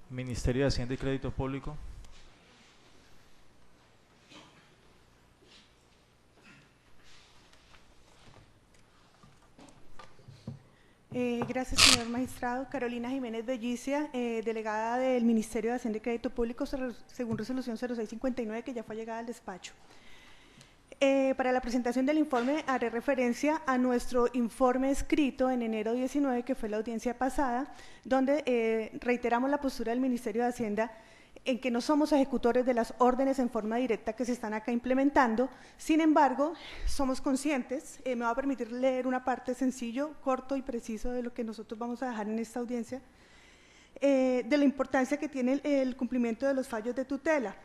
Ministerio de Hacienda y Crédito Público. Gracias, señor magistrado. Carolina Jiménez Bellicia, delegada del Ministerio de Hacienda y Crédito Público, según resolución 0659, que ya fue llegada al despacho. Para la presentación del informe haré referencia a nuestro informe escrito en enero 19, que fue la audiencia pasada, donde reiteramos la postura del Ministerio de Hacienda en que no somos ejecutores de las órdenes en forma directa que se están acá implementando. Sin embargo, somos conscientes, me va a permitir leer una parte sencillo, corto y preciso de lo que nosotros vamos a dejar en esta audiencia, de la importancia que tiene el cumplimiento de los fallos de tutela.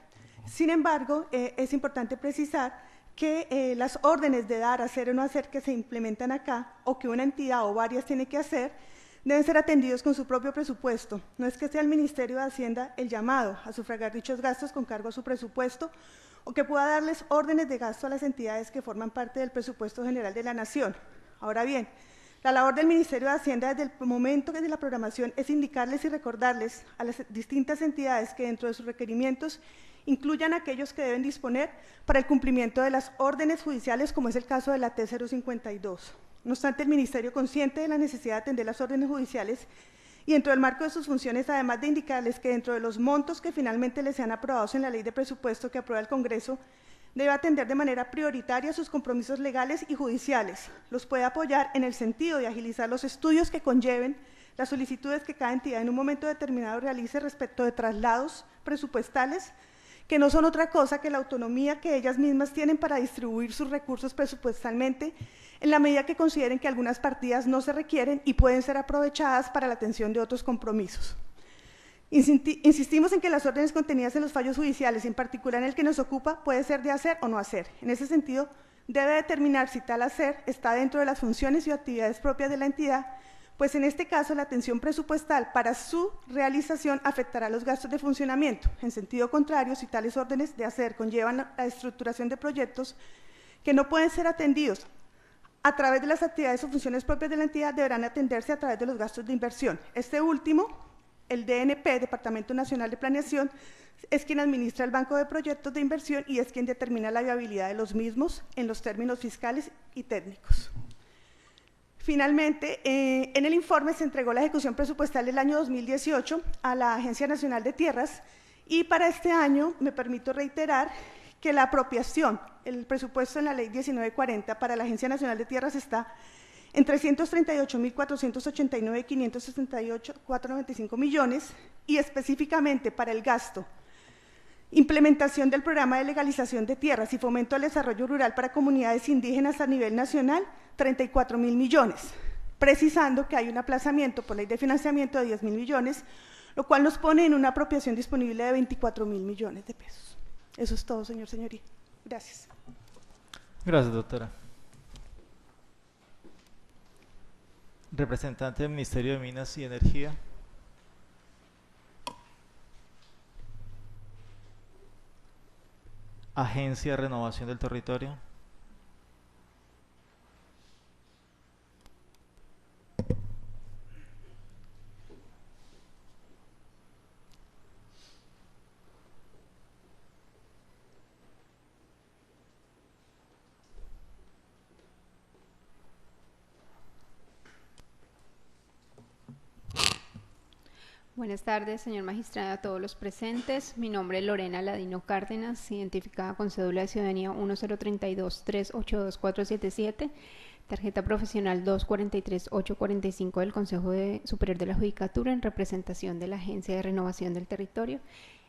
Sin embargo, es importante precisar que las órdenes de dar, hacer o no hacer que se implementan acá, o que una entidad o varias tiene que hacer, deben ser atendidos con su propio presupuesto. No es que sea el Ministerio de Hacienda el llamado a sufragar dichos gastos con cargo a su presupuesto, o que pueda darles órdenes de gasto a las entidades que forman parte del presupuesto general de la Nación. Ahora bien, la labor del Ministerio de Hacienda desde el momento de la programación es indicarles y recordarles a las distintas entidades que dentro de sus requerimientos incluyan aquellos que deben disponer para el cumplimiento de las órdenes judiciales, como es el caso de la T052. No obstante, el Ministerio, consciente de la necesidad de atender las órdenes judiciales y dentro del marco de sus funciones, además de indicarles que dentro de los montos que finalmente les sean aprobados en la ley de presupuesto que aprueba el Congreso, debe atender de manera prioritaria sus compromisos legales y judiciales. Los puede apoyar en el sentido de agilizar los estudios que conlleven las solicitudes que cada entidad en un momento determinado realice respecto de traslados presupuestales, que no son otra cosa que la autonomía que ellas mismas tienen para distribuir sus recursos presupuestalmente en la medida que consideren que algunas partidas no se requieren y pueden ser aprovechadas para la atención de otros compromisos. Insistimos en que las órdenes contenidas en los fallos judiciales, en particular en el que nos ocupa, puede ser de hacer o no hacer. En ese sentido, debe determinar si tal hacer está dentro de las funciones y actividades propias de la entidad, pues en este caso la atención presupuestal para su realización afectará los gastos de funcionamiento. En sentido contrario, si tales órdenes de hacer conllevan la estructuración de proyectos que no pueden ser atendidos a través de las actividades o funciones propias de la entidad, deberán atenderse a través de los gastos de inversión. Este último, el DNP, Departamento Nacional de Planeación, es quien administra el banco de proyectos de inversión y es quien determina la viabilidad de los mismos en los términos fiscales y técnicos. Finalmente, en el informe se entregó la ejecución presupuestal del año 2018 a la Agencia Nacional de Tierras y para este año me permito reiterar que la apropiación, el presupuesto en la Ley 1940 para la Agencia Nacional de Tierras está en 338.469.568.495 millones y específicamente para el gasto, implementación del programa de legalización de tierras y fomento al desarrollo rural para comunidades indígenas a nivel nacional, 34.000 millones, precisando que hay un aplazamiento por ley de financiamiento de 10.000 millones, lo cual nos pone en una apropiación disponible de 24.000 millones de pesos. Eso es todo, señoría. Gracias. Gracias, doctora. Representante del Ministerio de Minas y Energía. Agencia de Renovación del Territorio. Buenas tardes, señor magistrado, a todos los presentes. Mi nombre es Lorena Ladino Cárdenas, identificada con cédula de ciudadanía 1032382477, tarjeta profesional 243845 del Consejo Superior de la Judicatura en representación de la Agencia de Renovación del Territorio.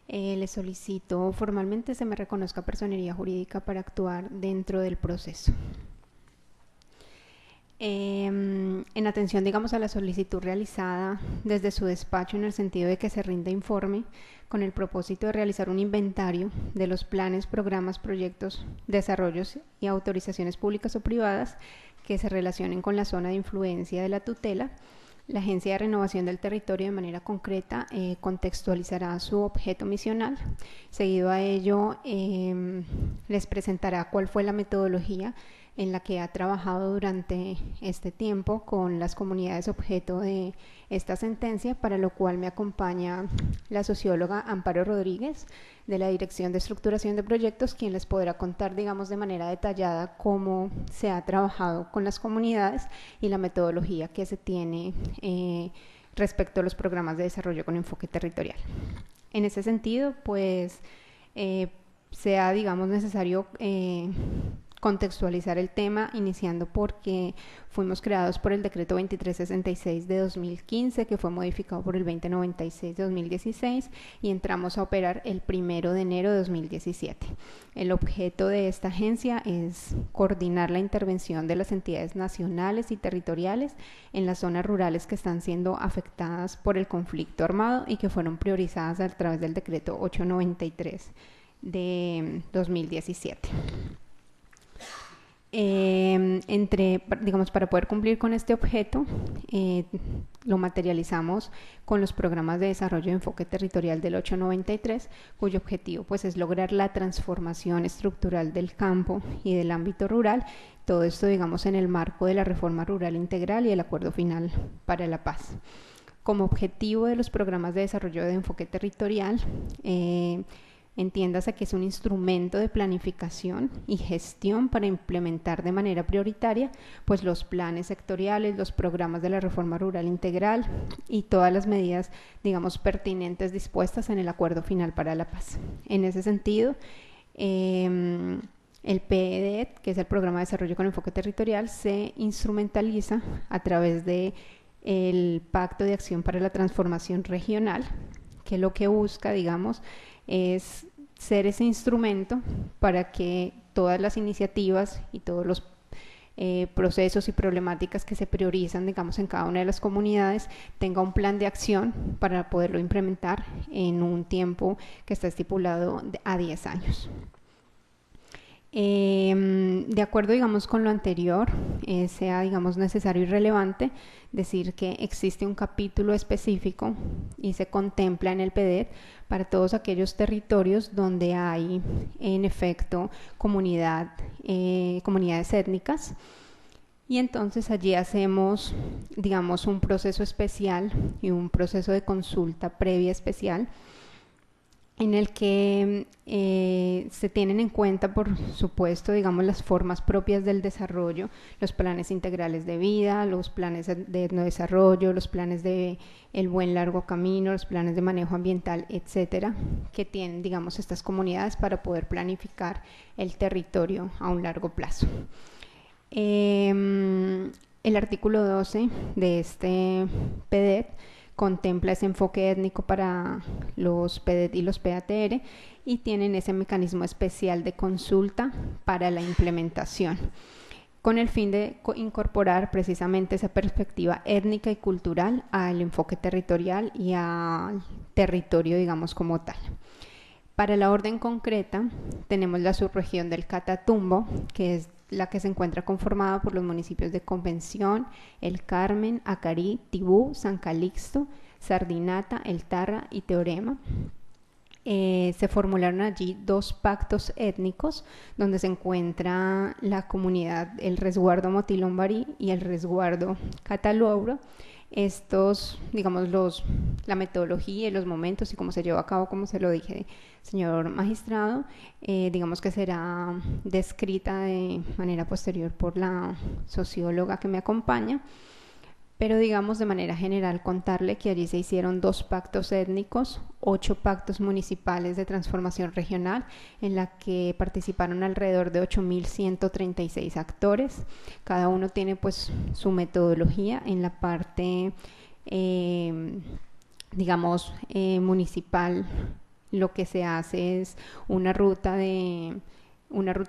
Le solicito formalmente se me reconozca personería jurídica para actuar dentro del proceso. En atención, digamos, a la solicitud realizada desde su despacho en el sentido de que se rinda informe con el propósito de realizar un inventario de los planes, programas, proyectos, desarrollos y autorizaciones públicas o privadas que se relacionen con la zona de influencia de la tutela, la Agencia de Renovación del Territorio de manera concreta contextualizará su objeto misional. Seguido a ello, les presentará cuál fue la metodología en la que ha trabajado durante este tiempo con las comunidades objeto de esta sentencia, para lo cual me acompaña la socióloga Amparo Rodríguez de la Dirección de Estructuración de Proyectos, quien les podrá contar, digamos, de manera detallada cómo se ha trabajado con las comunidades y la metodología que se tiene respecto a los programas de desarrollo con enfoque territorial. En ese sentido, pues, sea, digamos, necesario contextualizar el tema, iniciando porque fuimos creados por el decreto 2366 de 2015, que fue modificado por el 2096 de 2016, y entramos a operar el 1 de enero de 2017. El objeto de esta agencia es coordinar la intervención de las entidades nacionales y territoriales en las zonas rurales que están siendo afectadas por el conflicto armado y que fueron priorizadas a través del decreto 893 de 2017. Digamos, para poder cumplir con este objeto, lo materializamos con los programas de desarrollo de enfoque territorial del 893, cuyo objetivo, pues, es lograr la transformación estructural del campo y del ámbito rural. Todo esto, digamos, en el marco de la reforma rural integral y el acuerdo final para la paz. Como objetivo de los programas de desarrollo de enfoque territorial, entiéndase que es un instrumento de planificación y gestión para implementar de manera prioritaria, pues, los planes sectoriales, los programas de la reforma rural integral y todas las medidas, digamos, pertinentes dispuestas en el acuerdo final para la paz. En ese sentido, el PEDET, que es el Programa de Desarrollo con Enfoque Territorial, se instrumentaliza a través de el Pacto de Acción para la Transformación Regional, que lo que busca, digamos, es ser ese instrumento para que todas las iniciativas y todos los procesos y problemáticas que se priorizan, digamos, en cada una de las comunidades, tenga un plan de acción para poderlo implementar en un tiempo que está estipulado a 10 años. De acuerdo, digamos, con lo anterior, sea, digamos, necesario y relevante decir que existe un capítulo específico y se contempla en el PEDET para todos aquellos territorios donde hay, en efecto, comunidades étnicas, y entonces allí hacemos, digamos, un proceso especial y un proceso de consulta previa especial en el que se tienen en cuenta, por supuesto, digamos, las formas propias del desarrollo, los planes integrales de vida, los planes de etnodesarrollo, los planes de el buen largo camino, los planes de manejo ambiental, etcétera, que tienen, digamos, estas comunidades para poder planificar el territorio a un largo plazo. El artículo 12 de este PEDET contempla ese enfoque étnico para los PEDET y los PATR y tienen ese mecanismo especial de consulta para la implementación, con el fin de incorporar precisamente esa perspectiva étnica y cultural al enfoque territorial y al territorio, digamos, como tal. Para la orden concreta tenemos la subregión del Catatumbo, que es la que se encuentra conformada por los municipios de Convención, El Carmen, Acarí, Tibú, San Calixto, Sardinata, El Tarra y Teorema. Se formularon allí 2 pactos étnicos donde se encuentra la comunidad, el resguardo Motilombarí y el resguardo Cataluauro. Estos, digamos, la metodología y los momentos y cómo se lleva a cabo, como se lo dije, señor magistrado, digamos que será descrita de manera posterior por la socióloga que me acompaña. Pero digamos de manera general contarle que allí se hicieron 2 pactos étnicos, 8 pactos municipales de transformación regional, en la que participaron alrededor de 8.136 actores. Cada uno tiene pues su metodología. En la parte digamos municipal, lo que se hace es una ruta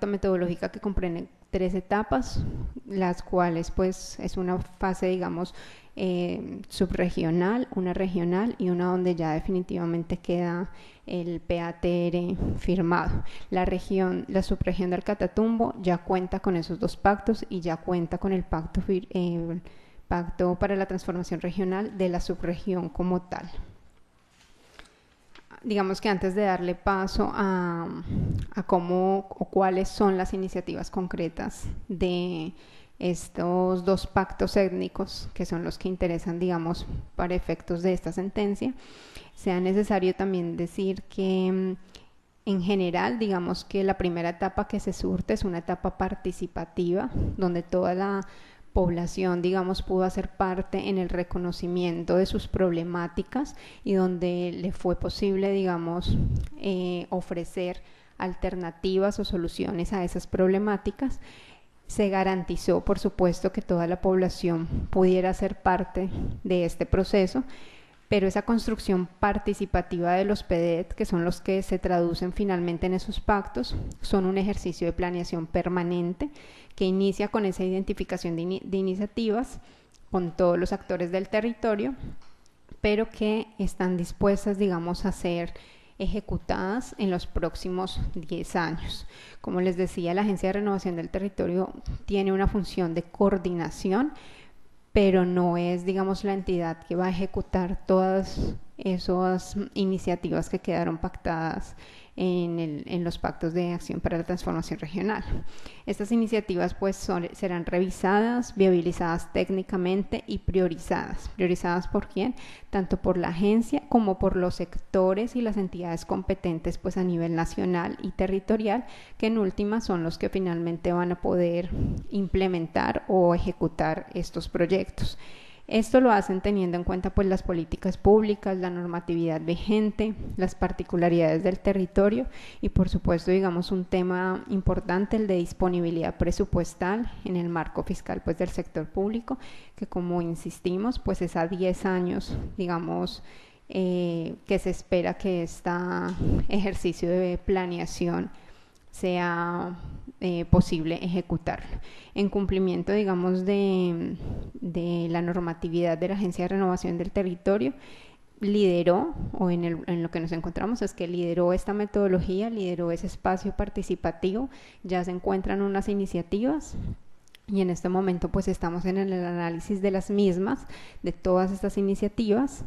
metodológica que comprende 3 etapas, las cuales pues es una fase digamos subregional, una regional y una donde ya definitivamente queda el PATR firmado. La subregión del Catatumbo ya cuenta con esos 2 pactos y ya cuenta con el pacto para la transformación regional de la subregión como tal. Digamos que antes de darle paso a cómo o cuáles son las iniciativas concretas de estos 2 pactos étnicos, que son los que interesan, digamos, para efectos de esta sentencia, sea necesario también decir que en general, digamos que la primera etapa que se surte es una etapa participativa, donde toda la población, digamos, pudo hacer parte en el reconocimiento de sus problemáticas y donde le fue posible, digamos, ofrecer alternativas o soluciones a esas problemáticas. Se garantizó, por supuesto, que toda la población pudiera ser parte de este proceso, pero esa construcción participativa de los PEDET, que son los que se traducen finalmente en esos pactos, son un ejercicio de planeación permanente que inicia con esa identificación de iniciativas con todos los actores del territorio, pero que están dispuestas, digamos, a ser ejecutadas en los próximos 10 años. Como les decía, la Agencia de Renovación del Territorio tiene una función de coordinación, pero no es, digamos, la entidad que va a ejecutar todas esas iniciativas que quedaron pactadas en los pactos de acción para la transformación regional. Estas iniciativas pues serán revisadas, viabilizadas técnicamente y priorizadas. ¿Priorizadas por quién? Tanto por la agencia como por los sectores y las entidades competentes pues a nivel nacional y territorial, que en última son los que finalmente van a poder implementar o ejecutar estos proyectos. Esto lo hacen teniendo en cuenta pues las políticas públicas, la normatividad vigente, las particularidades del territorio y por supuesto digamos un tema importante, el de disponibilidad presupuestal en el marco fiscal pues del sector público, que como insistimos pues es a 10 años digamos que se espera que este ejercicio de planeación sea posible ejecutarlo. En cumplimiento, digamos, de la normatividad de la Agencia de Renovación del Territorio, lideró, o en lo que nos encontramos es que lideró esta metodología, lideró ese espacio participativo, ya se encuentran unas iniciativas y en este momento pues estamos en el análisis de las mismas, de todas estas iniciativas,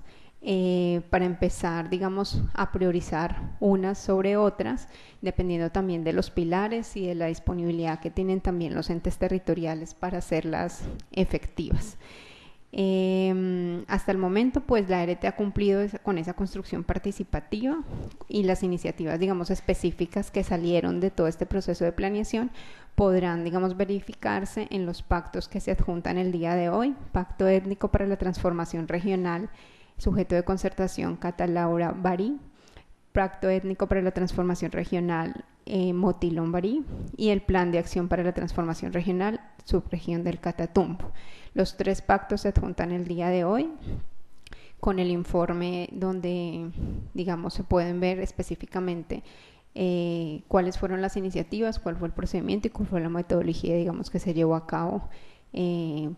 para empezar, digamos, a priorizar unas sobre otras, dependiendo también de los pilares y de la disponibilidad que tienen también los entes territoriales para hacerlas efectivas. Hasta el momento, pues la ART ha cumplido con esa construcción participativa y las iniciativas, digamos, específicas que salieron de todo este proceso de planeación podrán, digamos, verificarse en los pactos que se adjuntan el día de hoy: Pacto Étnico para la Transformación Regional, sujeto de concertación Cata Laura Barí, Pacto Étnico para la Transformación Regional Motilón Barí y el Plan de Acción para la Transformación Regional Subregión del Catatumbo. Los 3 pactos se adjuntan el día de hoy con el informe donde, digamos, se pueden ver específicamente cuáles fueron las iniciativas, cuál fue el procedimiento y cuál fue la metodología, digamos, que se llevó a cabo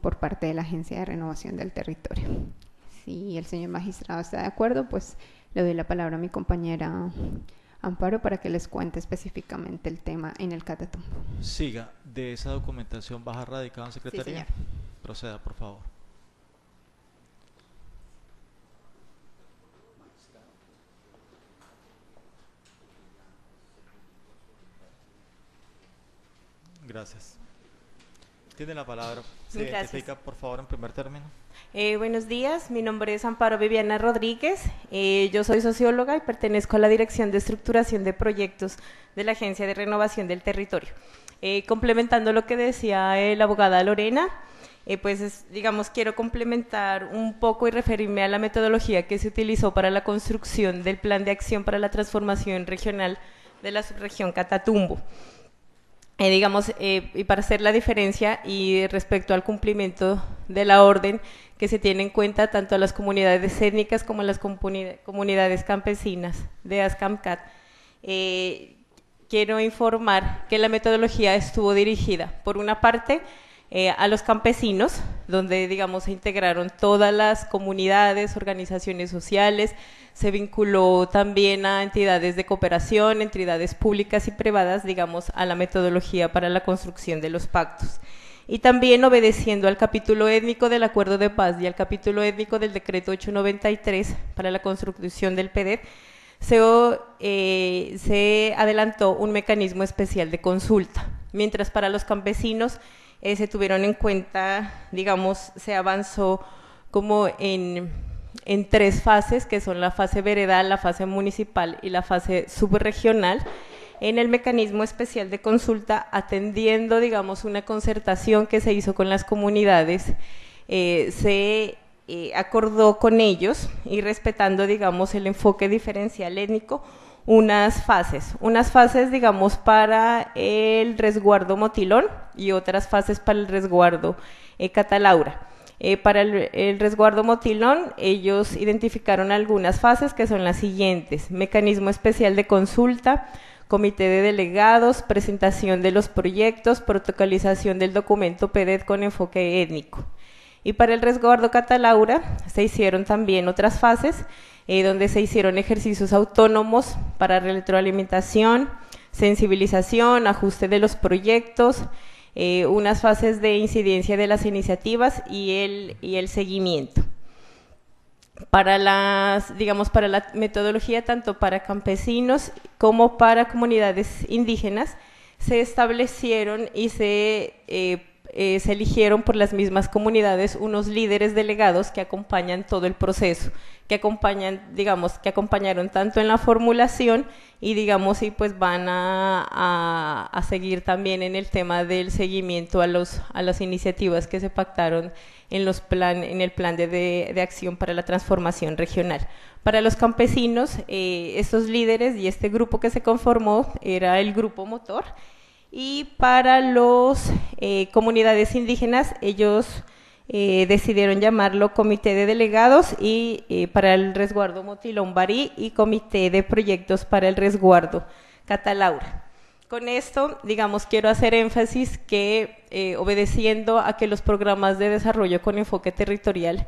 por parte de la Agencia de Renovación del Territorio. Si el señor magistrado está de acuerdo, pues le doy la palabra a mi compañera Amparo para que les cuente específicamente el tema en el Catatumbo. Siga, de esa documentación baja radicada en secretaría. Sí, proceda, por favor. Gracias. Tiene la palabra. Se identifica, por favor, en primer término. Buenos días, mi nombre es Amparo Viviana Rodríguez, yo soy socióloga y pertenezco a la Dirección de Estructuración de Proyectos de la Agencia de Renovación del Territorio. Complementando lo que decía la abogada Lorena, digamos, quiero complementar un poco y referirme a la metodología que se utilizó para la construcción del Plan de Acción para la Transformación Regional de la subregión Catatumbo. Y para hacer la diferencia y respecto al cumplimiento de la orden, que se tiene en cuenta tanto a las comunidades étnicas como a las comunidades campesinas de ASCAMCAT, quiero informar que la metodología estuvo dirigida, por una parte, a los campesinos, donde, digamos, se integraron todas las comunidades, organizaciones sociales, se vinculó también a entidades de cooperación, entidades públicas y privadas, digamos, a la metodología para la construcción de los pactos. Y también obedeciendo al capítulo étnico del Acuerdo de Paz y al capítulo étnico del Decreto 893 para la construcción del PEDET, se adelantó un mecanismo especial de consulta, mientras para los campesinos se tuvieron en cuenta, digamos, se avanzó como en 3 fases, que son la fase veredal, la fase municipal y la fase subregional, en el mecanismo especial de consulta, atendiendo, digamos, una concertación que se hizo con las comunidades, se acordó con ellos y respetando, digamos, el enfoque diferencial étnico, unas fases, digamos, para el resguardo Motilón y otras fases para el resguardo Catalaura. Para el resguardo Motilón, ellos identificaron algunas fases que son las siguientes: mecanismo especial de consulta, comité de delegados, presentación de los proyectos, protocolización del documento PEDET con enfoque étnico. Y para el resguardo Catalaura se hicieron también otras fases, donde se hicieron ejercicios autónomos para retroalimentación, sensibilización, ajuste de los proyectos, unas fases de incidencia de las iniciativas y el seguimiento. Para la metodología, tanto para campesinos como para comunidades indígenas, se establecieron y se eligieron por las mismas comunidades unos líderes delegados que acompañan todo el proceso, que acompañaron tanto en la formulación y, digamos, y pues van a seguir también en el tema del seguimiento a las iniciativas que se pactaron en el plan de acción para la transformación regional. Para los campesinos, estos líderes y este grupo que se conformó era el grupo motor, y para las comunidades indígenas, ellos decidieron llamarlo Comité de Delegados, y para el resguardo Motilón Barí, y Comité de Proyectos para el resguardo Catalaura. Con esto, digamos, quiero hacer énfasis que obedeciendo a que los programas de desarrollo con enfoque territorial,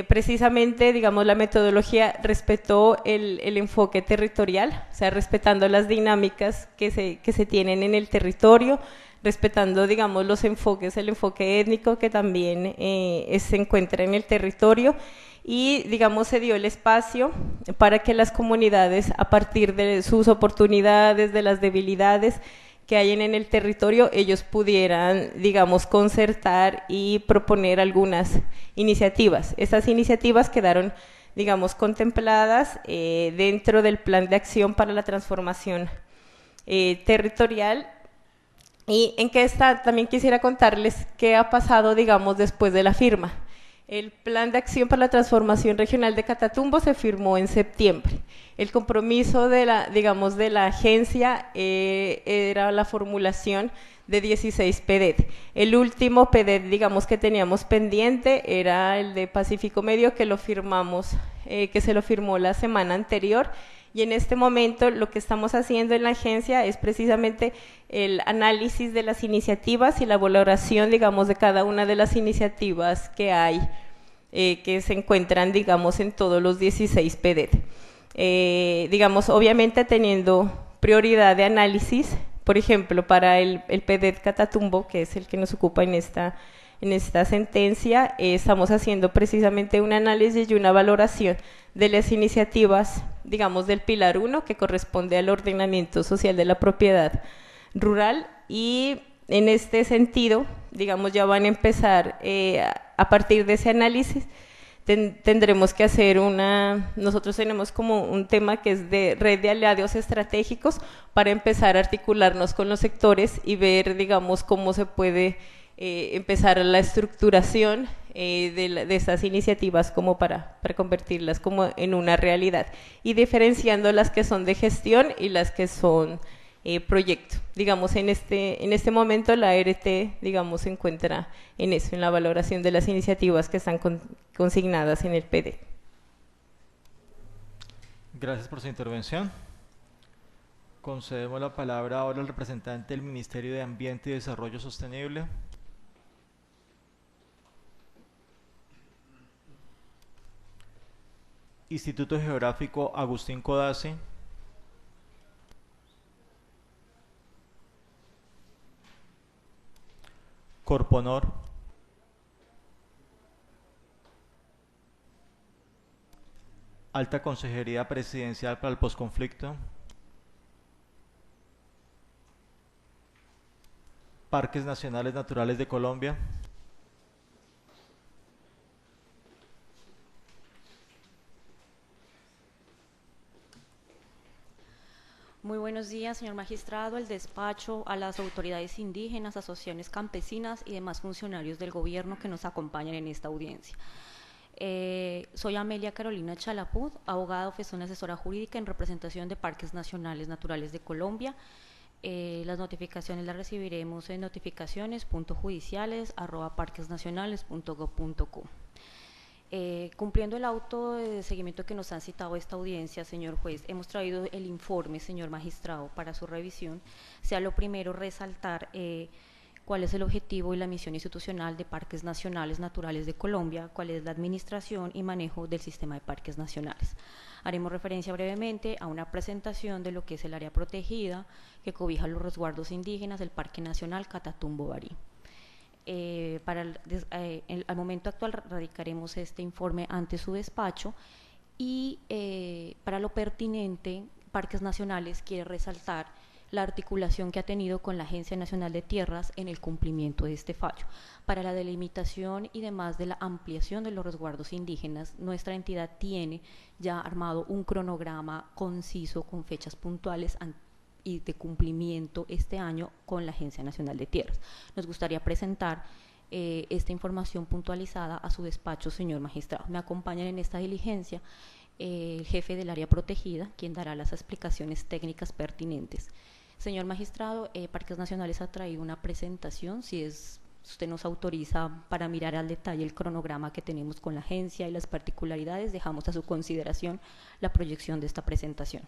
precisamente, digamos, la metodología respetó el enfoque territorial, o sea, respetando las dinámicas que se tienen en el territorio, respetando, digamos, los enfoques, el enfoque étnico que también se encuentra en el territorio, y, digamos, se dio el espacio para que las comunidades, a partir de sus oportunidades, de las debilidades que hay en el territorio, ellos pudieran, digamos, concertar y proponer algunas iniciativas. Estas iniciativas quedaron, digamos, contempladas dentro del Plan de Acción para la Transformación Territorial. Y en que también quisiera contarles qué ha pasado, digamos, después de la firma. El Plan de Acción para la Transformación Regional de Catatumbo se firmó en septiembre. El compromiso de la agencia era la formulación de 16 PEDET. El último PEDET, digamos, que teníamos pendiente era el de Pacífico Medio, que se lo firmó la semana anterior. Y en este momento lo que estamos haciendo en la agencia es precisamente el análisis de las iniciativas y la valoración, digamos, de cada una de las iniciativas que hay, que se encuentran, digamos, en todos los 16 PEDET. Digamos, obviamente teniendo prioridad de análisis, por ejemplo, para el PEDET Catatumbo, que es el que nos ocupa en esta sentencia, estamos haciendo precisamente un análisis y una valoración de las iniciativas, digamos, del Pilar 1, que corresponde al ordenamiento social de la propiedad rural, y en este sentido, digamos, ya van a empezar, a partir de ese análisis, tendremos que hacer nosotros tenemos como un tema que es de red de aliados estratégicos para empezar a articularnos con los sectores y ver, digamos, cómo se puede empezar la estructuración de estas iniciativas como para convertirlas como en una realidad y diferenciando las que son de gestión y las que son proyecto. Digamos, en este momento la ART, digamos, se encuentra en eso, en la valoración de las iniciativas que están consignadas en el PD. Gracias por su intervención. Concedemos la palabra ahora al representante del Ministerio de Ambiente y Desarrollo Sostenible. Instituto Geográfico Agustín Codazzi. Corponor. Alta Consejería Presidencial para el Posconflicto. Parques Nacionales Naturales de Colombia. Muy buenos días, señor magistrado, el despacho, a las autoridades indígenas, asociaciones campesinas y demás funcionarios del gobierno que nos acompañan en esta audiencia. Soy Amelia Carolina Chalapud, abogada, oficial asesora jurídica en representación de Parques Nacionales Naturales de Colombia. Las notificaciones las recibiremos en notificaciones.judiciales@parquesnacionales.gov.co. Cumpliendo el auto de seguimiento que nos han citado esta audiencia, señor juez, hemos traído el informe, señor magistrado, para su revisión. Sea lo primero resaltar cuál es el objetivo y la misión institucional de Parques Nacionales Naturales de Colombia, cuál es la administración y manejo del sistema de parques nacionales. Haremos referencia brevemente a una presentación de lo que es el área protegida que cobija los resguardos indígenas del Parque Nacional Catatumbo-Barí. Al momento actual radicaremos este informe ante su despacho y para lo pertinente, Parques Nacionales quiere resaltar la articulación que ha tenido con la Agencia Nacional de Tierras en el cumplimiento de este fallo. Para la delimitación y demás de la ampliación de los resguardos indígenas, nuestra entidad tiene ya armado un cronograma conciso con fechas puntuales y de cumplimiento este año con la Agencia Nacional de Tierras. Nos gustaría presentar esta información puntualizada a su despacho, señor magistrado. Me acompañan en esta diligencia el jefe del área protegida, quien dará las explicaciones técnicas pertinentes. Señor magistrado, Parques Nacionales ha traído una presentación, si usted nos autoriza para mirar al detalle el cronograma que tenemos con la agencia y las particularidades, dejamos a su consideración la proyección de esta presentación.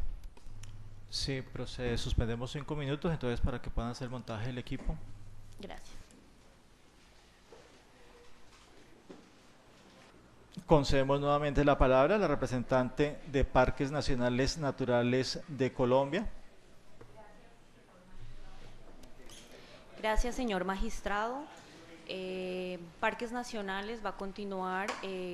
Sí, procede. Suspendemos 5 minutos, entonces, para que puedan hacer el montaje del equipo. Gracias. Concedemos nuevamente la palabra a la representante de Parques Nacionales Naturales de Colombia. Gracias, señor magistrado. Parques Nacionales va a continuar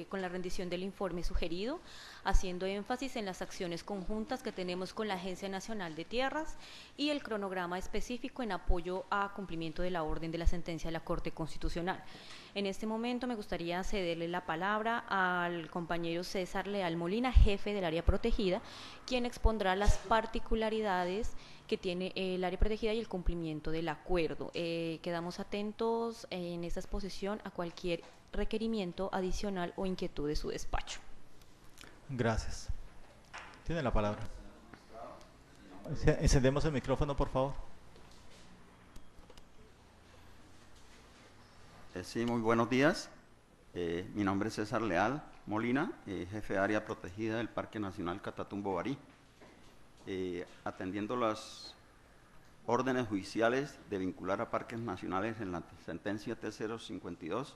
con la rendición del informe sugerido, haciendo énfasis en las acciones conjuntas que tenemos con la Agencia Nacional de Tierras y el cronograma específico en apoyo a cumplimiento de la orden de la sentencia de la Corte Constitucional. En este momento me gustaría cederle la palabra al compañero César Leal Molina, jefe del área protegida, quien expondrá las particularidades que tiene el área protegida y el cumplimiento del acuerdo. Quedamos atentos en esta exposición a cualquier requerimiento adicional o inquietud de su despacho. Gracias. Tiene la palabra. Encendemos el micrófono, por favor. Sí, muy buenos días. Mi nombre es César Leal Molina, jefe de área protegida del Parque Nacional Catatumbo-Barí. Atendiendo las órdenes judiciales de vincular a parques nacionales en la sentencia T052,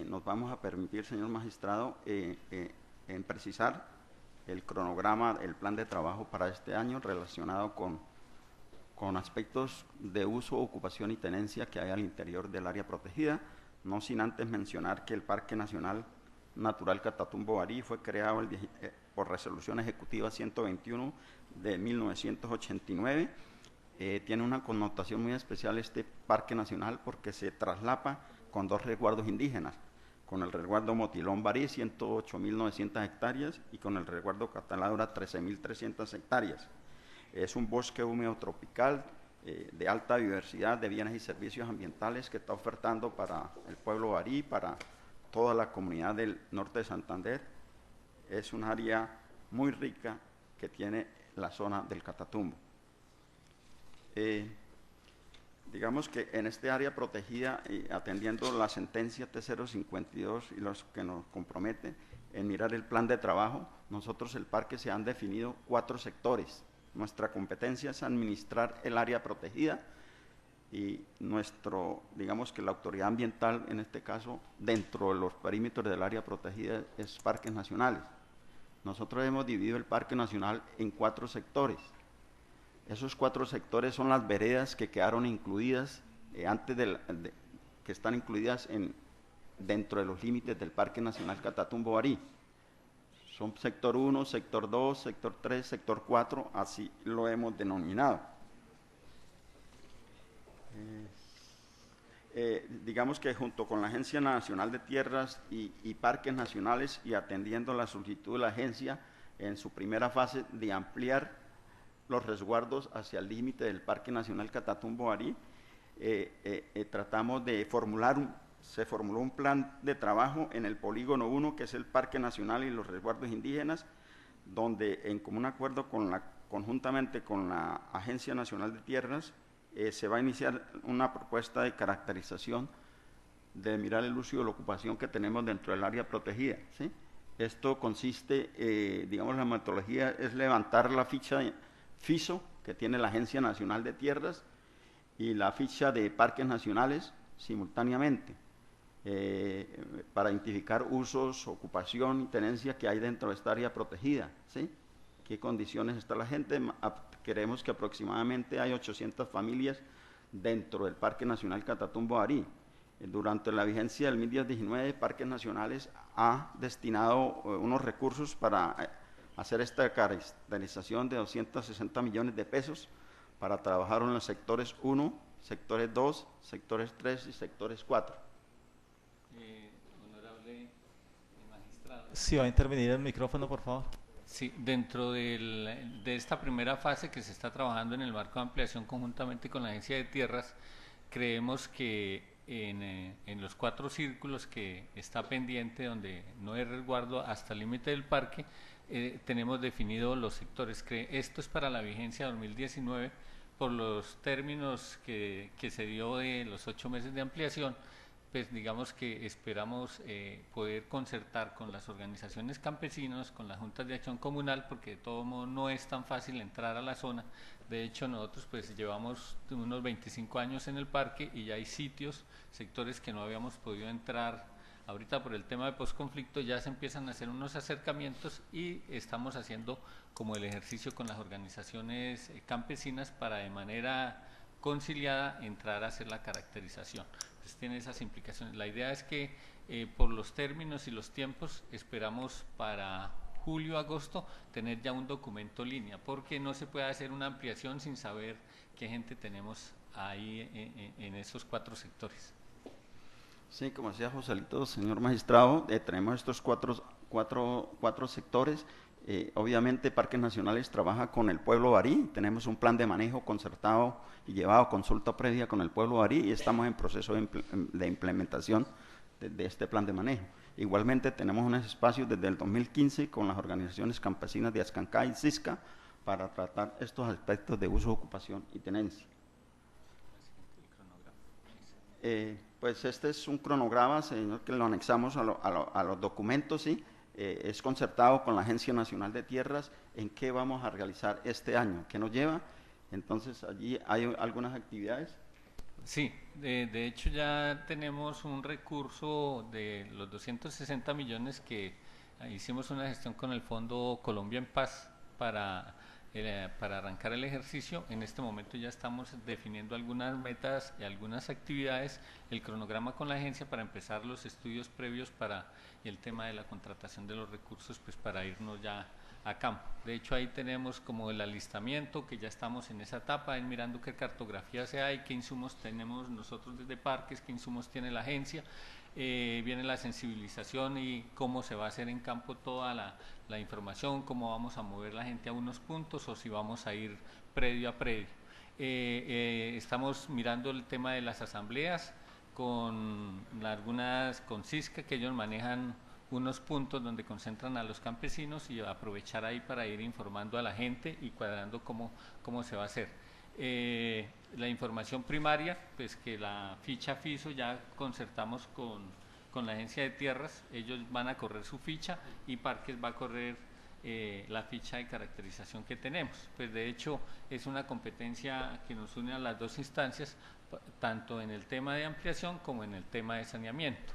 nos vamos a permitir, señor magistrado, en precisar el cronograma, el plan de trabajo para este año relacionado con aspectos de uso, ocupación y tenencia que hay al interior del área protegida, no sin antes mencionar que el Parque Nacional Natural Catatumbo-Barí fue creado por resolución ejecutiva 121 de 1989. Tiene una connotación muy especial este parque nacional porque se traslapa con 2 resguardos indígenas, con el resguardo Motilón-Barí, 108.900 hectáreas, y con el resguardo Cataladora, 13.300 hectáreas. Es un bosque húmedo tropical de alta diversidad de bienes y servicios ambientales que está ofertando para el pueblo Barí, para toda la comunidad del norte de Santander. Es un área muy rica que tiene la zona del Catatumbo. Digamos que en este área protegida, atendiendo la sentencia T052 y los que nos comprometen en mirar el plan de trabajo, nosotros el parque se han definido 4 sectores. Nuestra competencia es administrar el área protegida y digamos que la autoridad ambiental, en este caso, dentro de los perímetros del área protegida, es parques nacionales. Nosotros hemos dividido el parque nacional en 4 sectores. Esos 4 sectores son las veredas que quedaron incluidas, que están incluidas dentro de los límites del Parque Nacional Catatumbo Barí. Son sector 1, sector 2, sector 3, sector 4, así lo hemos denominado. Digamos que junto con la Agencia Nacional de Tierras y Parques Nacionales, y atendiendo la solicitud de la agencia en su primera fase de ampliar los resguardos hacia el límite del Parque Nacional Catatumbo Barí, tratamos de se formuló un plan de trabajo en el polígono 1, que es el Parque Nacional y los resguardos indígenas, donde en común acuerdo conjuntamente con la Agencia Nacional de Tierras, se va a iniciar una propuesta de caracterización de mirar el uso y la ocupación que tenemos dentro del área protegida, ¿sí? Esto consiste, digamos, la metodología es levantar la ficha FISO que tiene la Agencia Nacional de Tierras y la ficha de parques nacionales simultáneamente, para identificar usos, ocupación y tenencia que hay dentro de esta área protegida, ¿sí? ¿Qué condiciones está la gente? Queremos que aproximadamente hay 800 familias dentro del Parque Nacional Catatumbo Barí. Durante la vigencia del 2019, Parques Nacionales ha destinado unos recursos para hacer esta caracterización de 260 millones de pesos para trabajar en los sectores 1, sectores 2, sectores 3 y sectores 4. Honorable magistrado. Si va a intervenir el micrófono, por favor. Sí, dentro de esta primera fase que se está trabajando en el marco de ampliación conjuntamente con la Agencia de Tierras, creemos que en los 4 círculos que está pendiente, donde no hay resguardo hasta el límite del parque, tenemos definidos los sectores. Esto es para la vigencia 2019, por los términos que se dio de los 8 meses de ampliación. Pues digamos que esperamos poder concertar con las organizaciones campesinas, con las juntas de acción comunal, porque de todo modo no es tan fácil entrar a la zona. De hecho, nosotros pues llevamos unos 25 años en el parque y ya hay sectores que no habíamos podido entrar. Ahorita por el tema de posconflicto ya se empiezan a hacer unos acercamientos y estamos haciendo como el ejercicio con las organizaciones campesinas para de manera conciliada entrar a hacer la caracterización. Entonces tiene esas implicaciones. La idea es que por los términos y los tiempos esperamos para julio, agosto tener ya un documento línea, porque no se puede hacer una ampliación sin saber qué gente tenemos ahí en esos 4 sectores. Sí, como decía Joselito, señor magistrado, tenemos estos cuatro sectores. Obviamente Parques Nacionales trabaja con el pueblo Barí, tenemos un plan de manejo concertado y llevado a consulta previa con el pueblo Barí y estamos en proceso de implementación de este plan de manejo. Igualmente tenemos unos espacios desde el 2015 con las organizaciones campesinas de Ascancá y Cisca para tratar estos aspectos de uso, ocupación y tenencia. Pues este es un cronograma, señor, que lo anexamos a los documentos, ¿sí? Es concertado con la Agencia Nacional de Tierras en qué vamos a realizar este año, qué nos lleva. Entonces, allí hay algunas actividades. Sí, de hecho ya tenemos un recurso de los 260 millones que hicimos una gestión con el Fondo Colombia en Paz para arrancar el ejercicio. En este momento ya estamos definiendo algunas metas y algunas actividades, el cronograma con la agencia para empezar los estudios previos para el tema de la contratación de los recursos, pues para irnos ya a campo. De hecho ahí tenemos como el alistamiento, que ya estamos en esa etapa, en mirando qué cartografía se hay, qué insumos tenemos nosotros desde parques, qué insumos tiene la agencia. Viene la sensibilización y cómo se va a hacer en campo toda la información, cómo vamos a mover la gente a unos puntos o si vamos a ir predio a predio. Estamos mirando el tema de las asambleas con CISCA, que ellos manejan unos puntos donde concentran a los campesinos, y aprovechar ahí para ir informando a la gente y cuadrando cómo se va a hacer. La información primaria, pues que la ficha FISO ya concertamos con la agencia de tierras, ellos van a correr su ficha y Parques va a correr la ficha de caracterización que tenemos. Pues de hecho es una competencia que nos une a las dos instancias, tanto en el tema de ampliación como en el tema de saneamiento.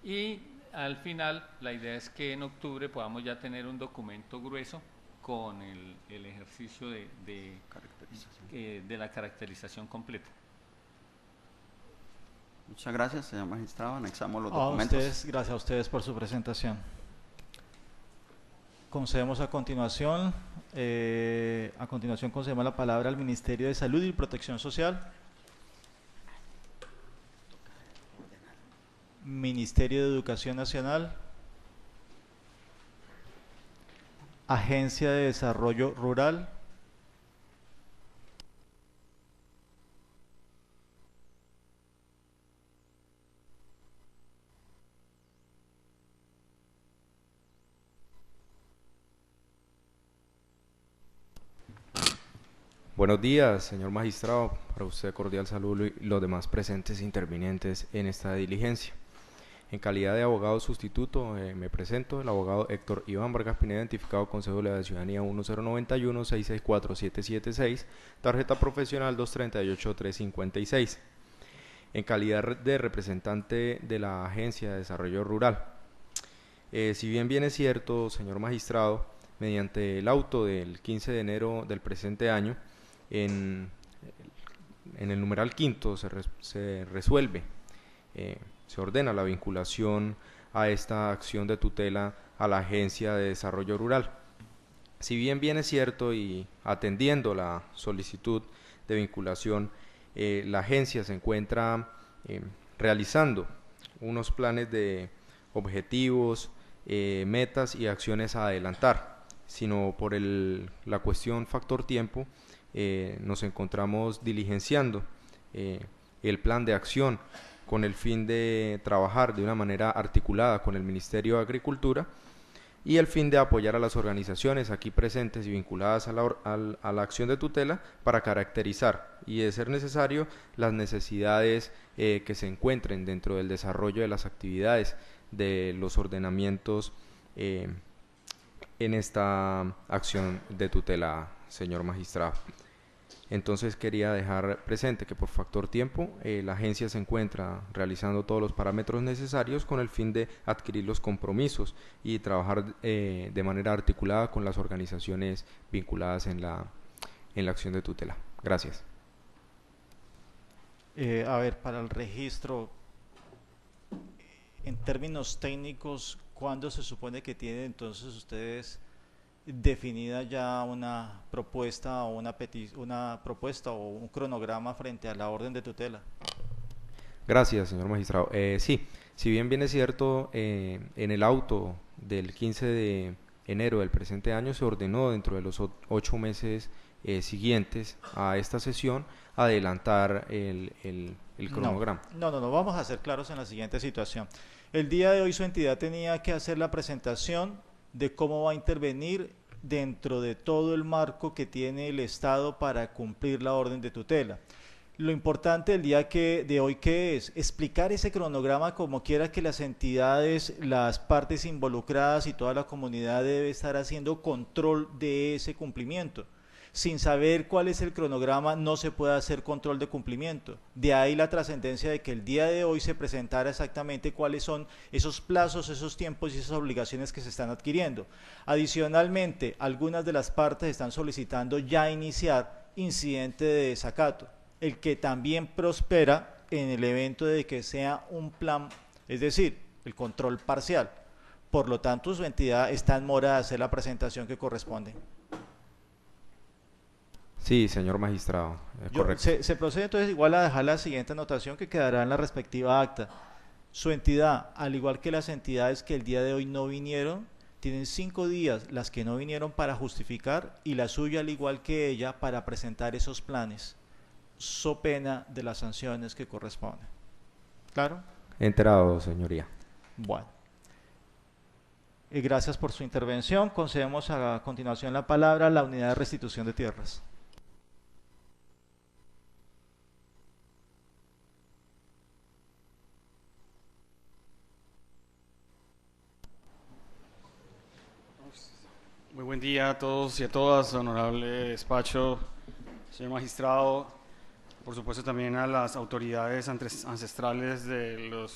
Y al final la idea es que en octubre podamos ya tener un documento grueso con el ejercicio de la caracterización completa. Muchas gracias, señor magistrado. Anexamos los documentos. Gracias a ustedes por su presentación. Concedemos a continuación concedemos la palabra al Ministerio de Salud y Protección Social. Ministerio de Educación Nacional. Agencia de Desarrollo Rural. Buenos días, señor magistrado. Para usted cordial saludo y los demás presentes e intervinientes en esta diligencia. En calidad de abogado sustituto, me presento, el abogado Héctor Iván Vargas Pineda, identificado con cédula de ciudadanía 1091-664-776, tarjeta profesional 238-356. En calidad de representante de la Agencia de Desarrollo Rural. Si bien es cierto, señor magistrado, mediante el auto del 15 de enero del presente año, en el numeral quinto se resuelve, se ordena la vinculación a esta acción de tutela a la Agencia de Desarrollo Rural. Si bien es cierto, y atendiendo la solicitud de vinculación, la agencia se encuentra realizando unos planes de objetivos, metas y acciones a adelantar, sino por la cuestión factor tiempo, nos encontramos diligenciando el plan de acción con el fin de trabajar de una manera articulada con el Ministerio de Agricultura y el fin de apoyar a las organizaciones aquí presentes y vinculadas a la acción de tutela para caracterizar y, de ser necesario, las necesidades que se encuentren dentro del desarrollo de las actividades de los ordenamientos en esta acción de tutela, señor magistrado. Entonces quería dejar presente que por factor tiempo la agencia se encuentra realizando todos los parámetros necesarios con el fin de adquirir los compromisos y trabajar de manera articulada con las organizaciones vinculadas en la acción de tutela. Gracias. A ver, para el registro, en términos técnicos, ¿cuándo se supone que tienen entonces ustedes definida ya una propuesta o una propuesta o un cronograma frente a la orden de tutela? Gracias, señor magistrado. Sí, si bien es cierto, en el auto del 15 de enero del presente año se ordenó dentro de los 8 meses siguientes a esta sesión adelantar el cronograma. No, vamos a ser claros en la siguiente situación. El día de hoy su entidad tenía que hacer la presentación de cómo va a intervenir dentro de todo el marco que tiene el Estado para cumplir la orden de tutela. Lo importante del día de hoy, ¿qué es? Explicar ese cronograma como quiera que las entidades, las partes involucradas y toda la comunidad debe estar haciendo control de ese cumplimiento. Sin saber cuál es el cronograma no se puede hacer control de cumplimiento. De ahí la trascendencia de que el día de hoy se presentara exactamente cuáles son esos plazos, esos tiempos y esas obligaciones que se están adquiriendo. Adicionalmente, algunas de las partes están solicitando ya iniciar incidente de desacato, el que también prospera en el evento de que sea un plan, es decir, el control parcial. Por lo tanto, su entidad está en mora de hacer la presentación que corresponde. Sí, señor magistrado, correcto. Se procede entonces igual a dejar la siguiente anotación que quedará en la respectiva acta. Su entidad, al igual que las entidades que el día de hoy no vinieron, tienen 5 días las que no vinieron para justificar y la suya, al igual que ella, para presentar esos planes, so pena de las sanciones que corresponden. ¿Claro? Enterado, señoría. Bueno. Gracias por su intervención. Concedemos a continuación la palabra a la Unidad de Restitución de Tierras. Muy buen día a todos y a todas, honorable despacho, señor magistrado, por supuesto también a las autoridades ancestrales de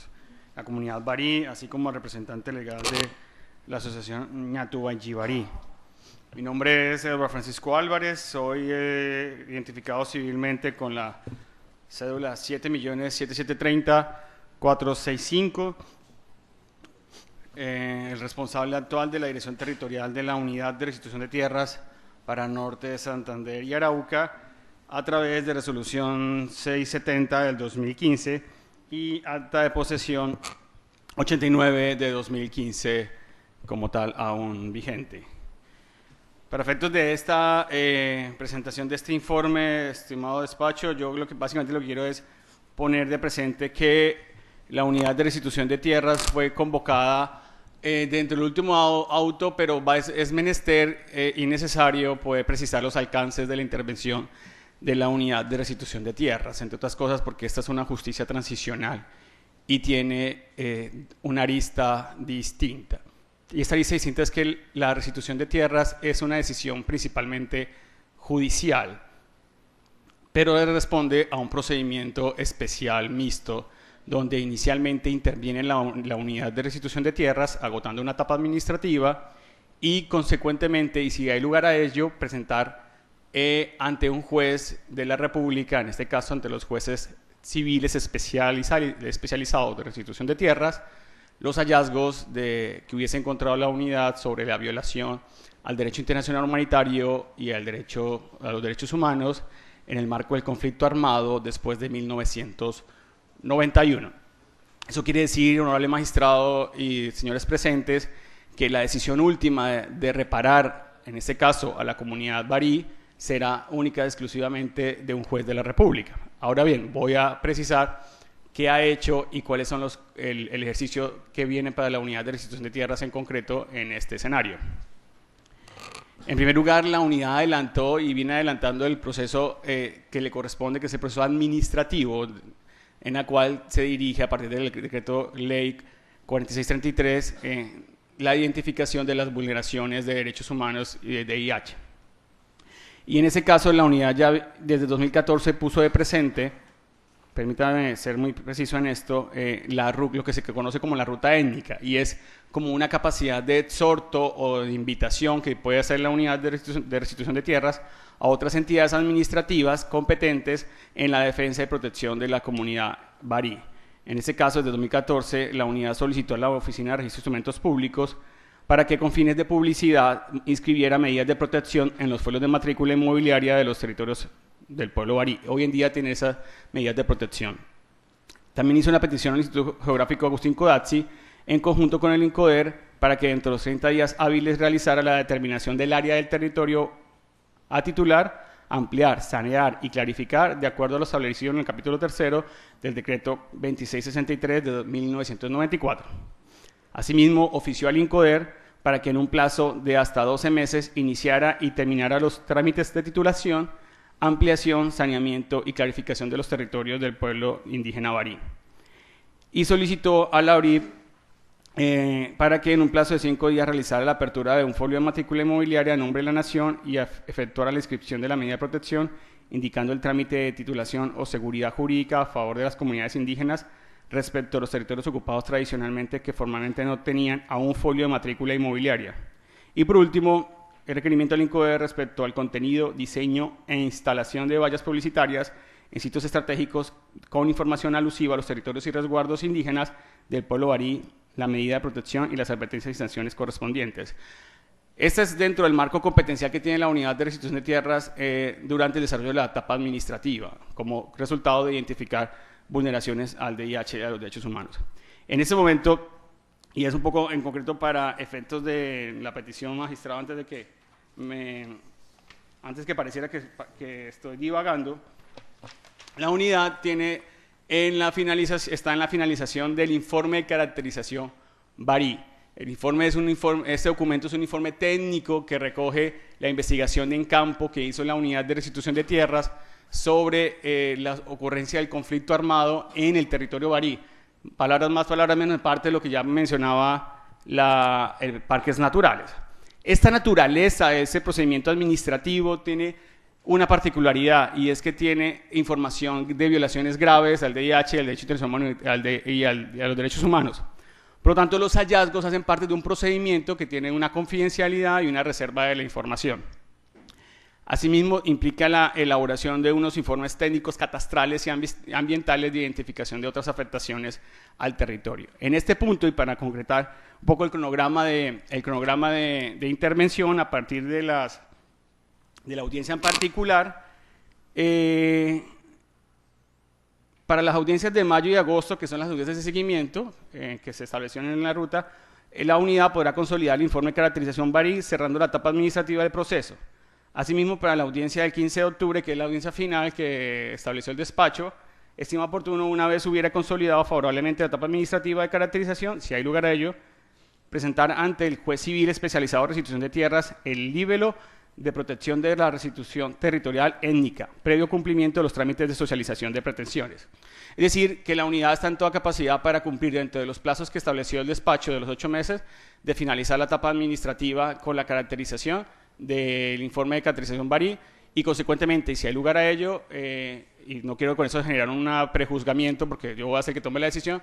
la comunidad barí, así como al representante legal de la asociación Ñatubayi Barí. Mi nombre es Eduardo Francisco Álvarez, soy identificado civilmente con la cédula 7.7730.465. El responsable actual de la Dirección Territorial de la Unidad de Restitución de Tierras para Norte de Santander y Arauca, a través de Resolución 670 del 2015 y Acta de Posesión 89 de 2015, como tal, aún vigente. Para efectos de esta presentación de este informe, estimado despacho, yo básicamente lo que quiero es poner de presente que la Unidad de Restitución de Tierras fue convocada dentro del último auto, pero es menester y necesario poder precisar los alcances de la intervención de la Unidad de Restitución de Tierras, entre otras cosas porque esta es una justicia transicional y tiene una arista distinta. Y esta arista distinta es que la restitución de tierras es una decisión principalmente judicial, pero responde a un procedimiento especial mixto, donde inicialmente interviene la unidad de restitución de tierras, agotando una etapa administrativa y consecuentemente, y si hay lugar a ello, presentar ante un juez de la República, en este caso ante los jueces civiles especializados de restitución de tierras, los hallazgos que hubiese encontrado la unidad sobre la violación al derecho internacional humanitario y a los derechos humanos en el marco del conflicto armado después de 1991. Eso quiere decir, honorable magistrado y señores presentes, que la decisión última de reparar, en este caso, a la comunidad barí, será única y exclusivamente de un juez de la República. Ahora bien, voy a precisar qué ha hecho y cuáles son el ejercicio que viene para la unidad de restitución de tierras en concreto en este escenario. En primer lugar, la unidad adelantó y viene adelantando el proceso que le corresponde, que es el proceso administrativo, en la cual se dirige a partir del decreto ley 4633 la identificación de las vulneraciones de derechos humanos y de DIH. Y en ese caso la unidad ya desde 2014 puso de presente, permítame ser muy preciso en esto, lo que se conoce como la ruta étnica, y es como una capacidad de exhorto o de invitación que puede hacer la unidad de restitución de tierras a otras entidades administrativas competentes en la defensa y protección de la comunidad barí. En este caso, desde 2014, la unidad solicitó a la Oficina de Registro de Instrumentos Públicos para que con fines de publicidad inscribiera medidas de protección en los folios de matrícula inmobiliaria de los territorios del pueblo barí. Hoy en día tiene esas medidas de protección. También hizo una petición al Instituto Geográfico Agustín Codazzi en conjunto con el INCODER para que dentro de los 30 días hábiles realizara la determinación del área del territorio a titular, ampliar, sanear y clarificar de acuerdo a lo establecido en el capítulo 3 del decreto 2663 de 1994. Asimismo, ofició al INCODER para que en un plazo de hasta 12 meses iniciara y terminara los trámites de titulación, ampliación, saneamiento y clarificación de los territorios del pueblo indígena barí. Y solicitó a la ORIP para que en un plazo de 5 días realizara la apertura de un folio de matrícula inmobiliaria a nombre de la Nación y efectuara la inscripción de la medida de protección, indicando el trámite de titulación o seguridad jurídica a favor de las comunidades indígenas respecto a los territorios ocupados tradicionalmente que formalmente no tenían aún folio de matrícula inmobiliaria. Y por último, el requerimiento al INCODER respecto al contenido, diseño e instalación de vallas publicitarias en sitios estratégicos con información alusiva a los territorios y resguardos indígenas del pueblo barí, la medida de protección y las advertencias y sanciones correspondientes. Este es dentro del marco competencial que tiene la unidad de restitución de tierras durante el desarrollo de la etapa administrativa, como resultado de identificar vulneraciones al DIH y a los derechos humanos. En ese momento, y es un poco en concreto para efectos de la petición, magistrado, antes que pareciera que estoy divagando. La unidad tiene está en la finalización del informe de caracterización BARI. Este documento es un informe técnico que recoge la investigación en campo que hizo la unidad de restitución de tierras sobre la ocurrencia del conflicto armado en el territorio BARI. Palabras más, palabras menos, en parte de lo que ya mencionaba Parques Naturales. Esta naturaleza de ese procedimiento administrativo tiene una particularidad, y es que tiene información de violaciones graves al DIH, al derecho internacional y a los derechos humanos. Por lo tanto, los hallazgos hacen parte de un procedimiento que tiene una confidencialidad y una reserva de la información. Asimismo, implica la elaboración de unos informes técnicos catastrales y ambientales de identificación de otras afectaciones al territorio. En este punto, y para concretar un poco el cronograma de intervención a partir de la audiencia en particular, para las audiencias de mayo y agosto, que son las audiencias de seguimiento que se establecieron en la ruta, la unidad podrá consolidar el informe de caracterización BARI cerrando la etapa administrativa del proceso. Asimismo, para la audiencia del 15 de octubre, que es la audiencia final que estableció el despacho, estima oportuno, una vez hubiera consolidado favorablemente la etapa administrativa de caracterización, si hay lugar a ello, presentar ante el juez civil especializado en restitución de tierras el libelo de protección de la restitución territorial étnica, previo cumplimiento de los trámites de socialización de pretensiones. Es decir, que la unidad está en toda capacidad para cumplir dentro de los plazos que estableció el despacho de los 8 meses de finalizar la etapa administrativa con la caracterización del informe de caracterización BARI y, consecuentemente, y si hay lugar a ello, y no quiero con eso generar un prejuzgamiento porque yo voy a hacer que tome la decisión,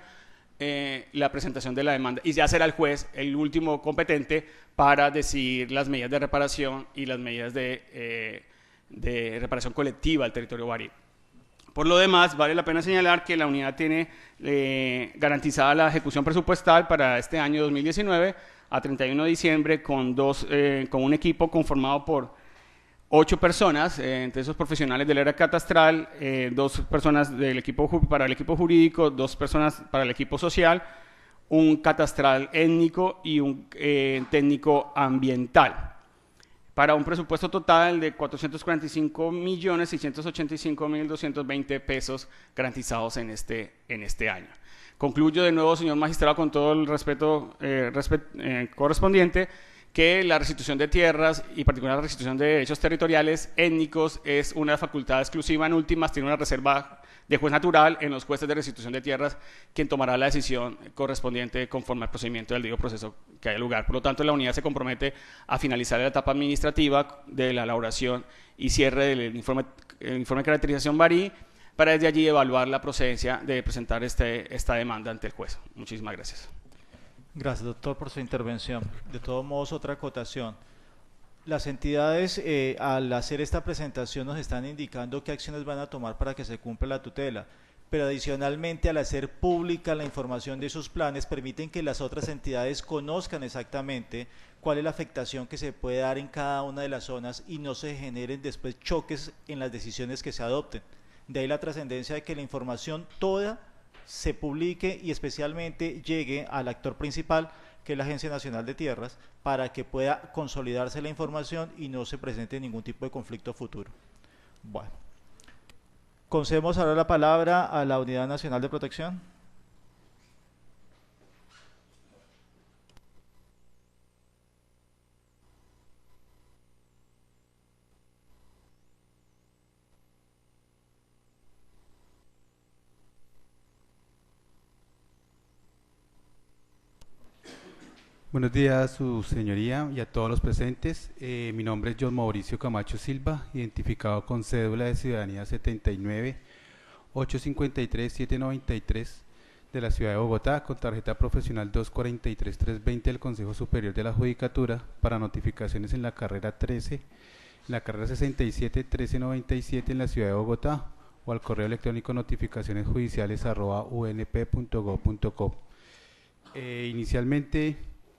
la presentación de la demanda, y ya será el juez el último competente para decidir las medidas de reparación y las medidas de reparación colectiva del territorio BARI. Por lo demás, vale la pena señalar que la unidad tiene garantizada la ejecución presupuestal para este año 2019 a 31 de diciembre con un equipo conformado por 8 personas, entre esos profesionales del área catastral, 2 personas para el equipo jurídico, 2 personas para el equipo social, un catastral étnico y un técnico ambiental, para un presupuesto total de 445.685.220 pesos garantizados en este año. Concluyo de nuevo, señor magistrado, con todo el respeto correspondiente, que la restitución de tierras y particular la restitución de derechos territoriales étnicos es una facultad exclusiva en últimas, tiene una reserva de juez natural en los jueces de restitución de tierras, quien tomará la decisión correspondiente conforme al procedimiento del debido proceso que haya lugar. Por lo tanto, la unidad se compromete a finalizar la etapa administrativa de la elaboración y cierre del informe de caracterización BARI, para desde allí evaluar la procedencia de presentar esta demanda ante el juez. Muchísimas gracias. Gracias, doctor, por su intervención. De todos modos, otra acotación. Las entidades, al hacer esta presentación, nos están indicando qué acciones van a tomar para que se cumpla la tutela, pero adicionalmente, al hacer pública la información de sus planes, permiten que las otras entidades conozcan exactamente cuál es la afectación que se puede dar en cada una de las zonas y no se generen después choques en las decisiones que se adopten. De ahí la trascendencia de que la información toda se publique y especialmente llegue al actor principal, que es la Agencia Nacional de Tierras, para que pueda consolidarse la información y no se presente ningún tipo de conflicto futuro. Bueno, concedemos ahora la palabra a la Unidad Nacional de Protección. Buenos días, su señoría, y a todos los presentes. Mi nombre es John Mauricio Camacho Silva, identificado con cédula de ciudadanía 79-853-793 de la ciudad de Bogotá, con tarjeta profesional 243-320 del Consejo Superior de la Judicatura, para notificaciones en la carrera 13, en la carrera 67-1397 en la ciudad de Bogotá, o al correo electrónico notificacionesjudiciales@unp.gov.co. Inicialmente,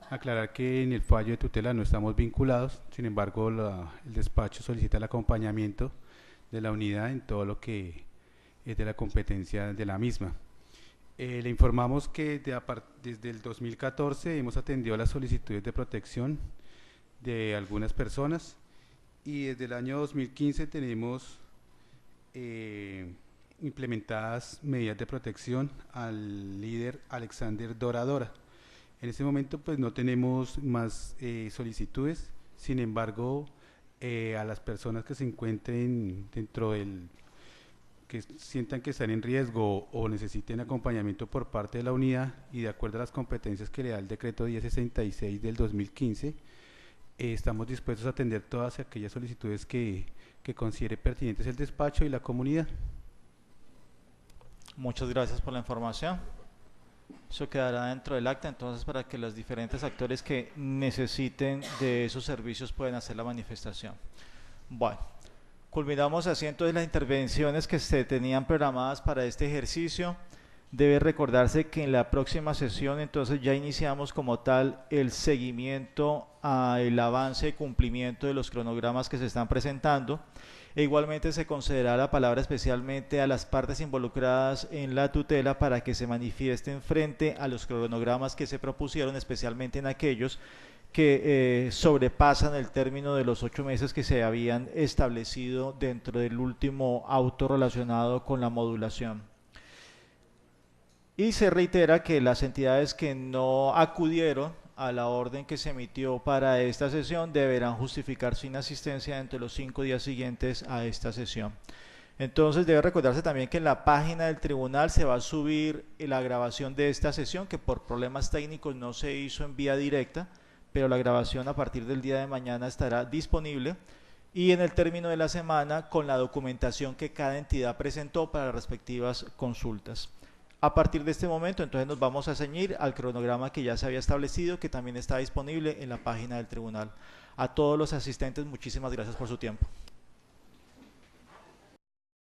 aclarar que en el fallo de tutela no estamos vinculados, sin embargo el despacho solicita el acompañamiento de la unidad en todo lo que es de la competencia de la misma. Le informamos que desde el 2014 hemos atendido las solicitudes de protección de algunas personas y desde el año 2015 tenemos implementadas medidas de protección al líder Alexander Doradora. En este momento pues no tenemos más solicitudes, sin embargo a las personas que se encuentren dentro del, que sientan que están en riesgo o necesiten acompañamiento por parte de la unidad y de acuerdo a las competencias que le da el decreto 1066 del 2015, estamos dispuestos a atender todas aquellas solicitudes que considere pertinentes el despacho y la comunidad. Muchas gracias por la información. Eso quedará dentro del acta, entonces, para que los diferentes actores que necesiten de esos servicios puedan hacer la manifestación. Bueno, culminamos así entonces las intervenciones que se tenían programadas para este ejercicio. Debe recordarse que en la próxima sesión entonces ya iniciamos como tal el seguimiento al avance y cumplimiento de los cronogramas que se están presentando. E igualmente se concederá la palabra especialmente a las partes involucradas en la tutela para que se manifiesten frente a los cronogramas que se propusieron, especialmente en aquellos que sobrepasan el término de los 8 meses que se habían establecido dentro del último auto relacionado con la modulación. Y se reitera que las entidades que no acudieron a la orden que se emitió para esta sesión deberán justificar su inasistencia dentro de los 5 días siguientes a esta sesión. Entonces debe recordarse también que en la página del tribunal se va a subir la grabación de esta sesión, que por problemas técnicos no se hizo en vía directa, pero la grabación a partir del día de mañana estará disponible, y en el término de la semana con la documentación que cada entidad presentó para las respectivas consultas. A partir de este momento, entonces nos vamos a ceñir al cronograma que ya se había establecido, que también está disponible en la página del tribunal. A todos los asistentes, muchísimas gracias por su tiempo.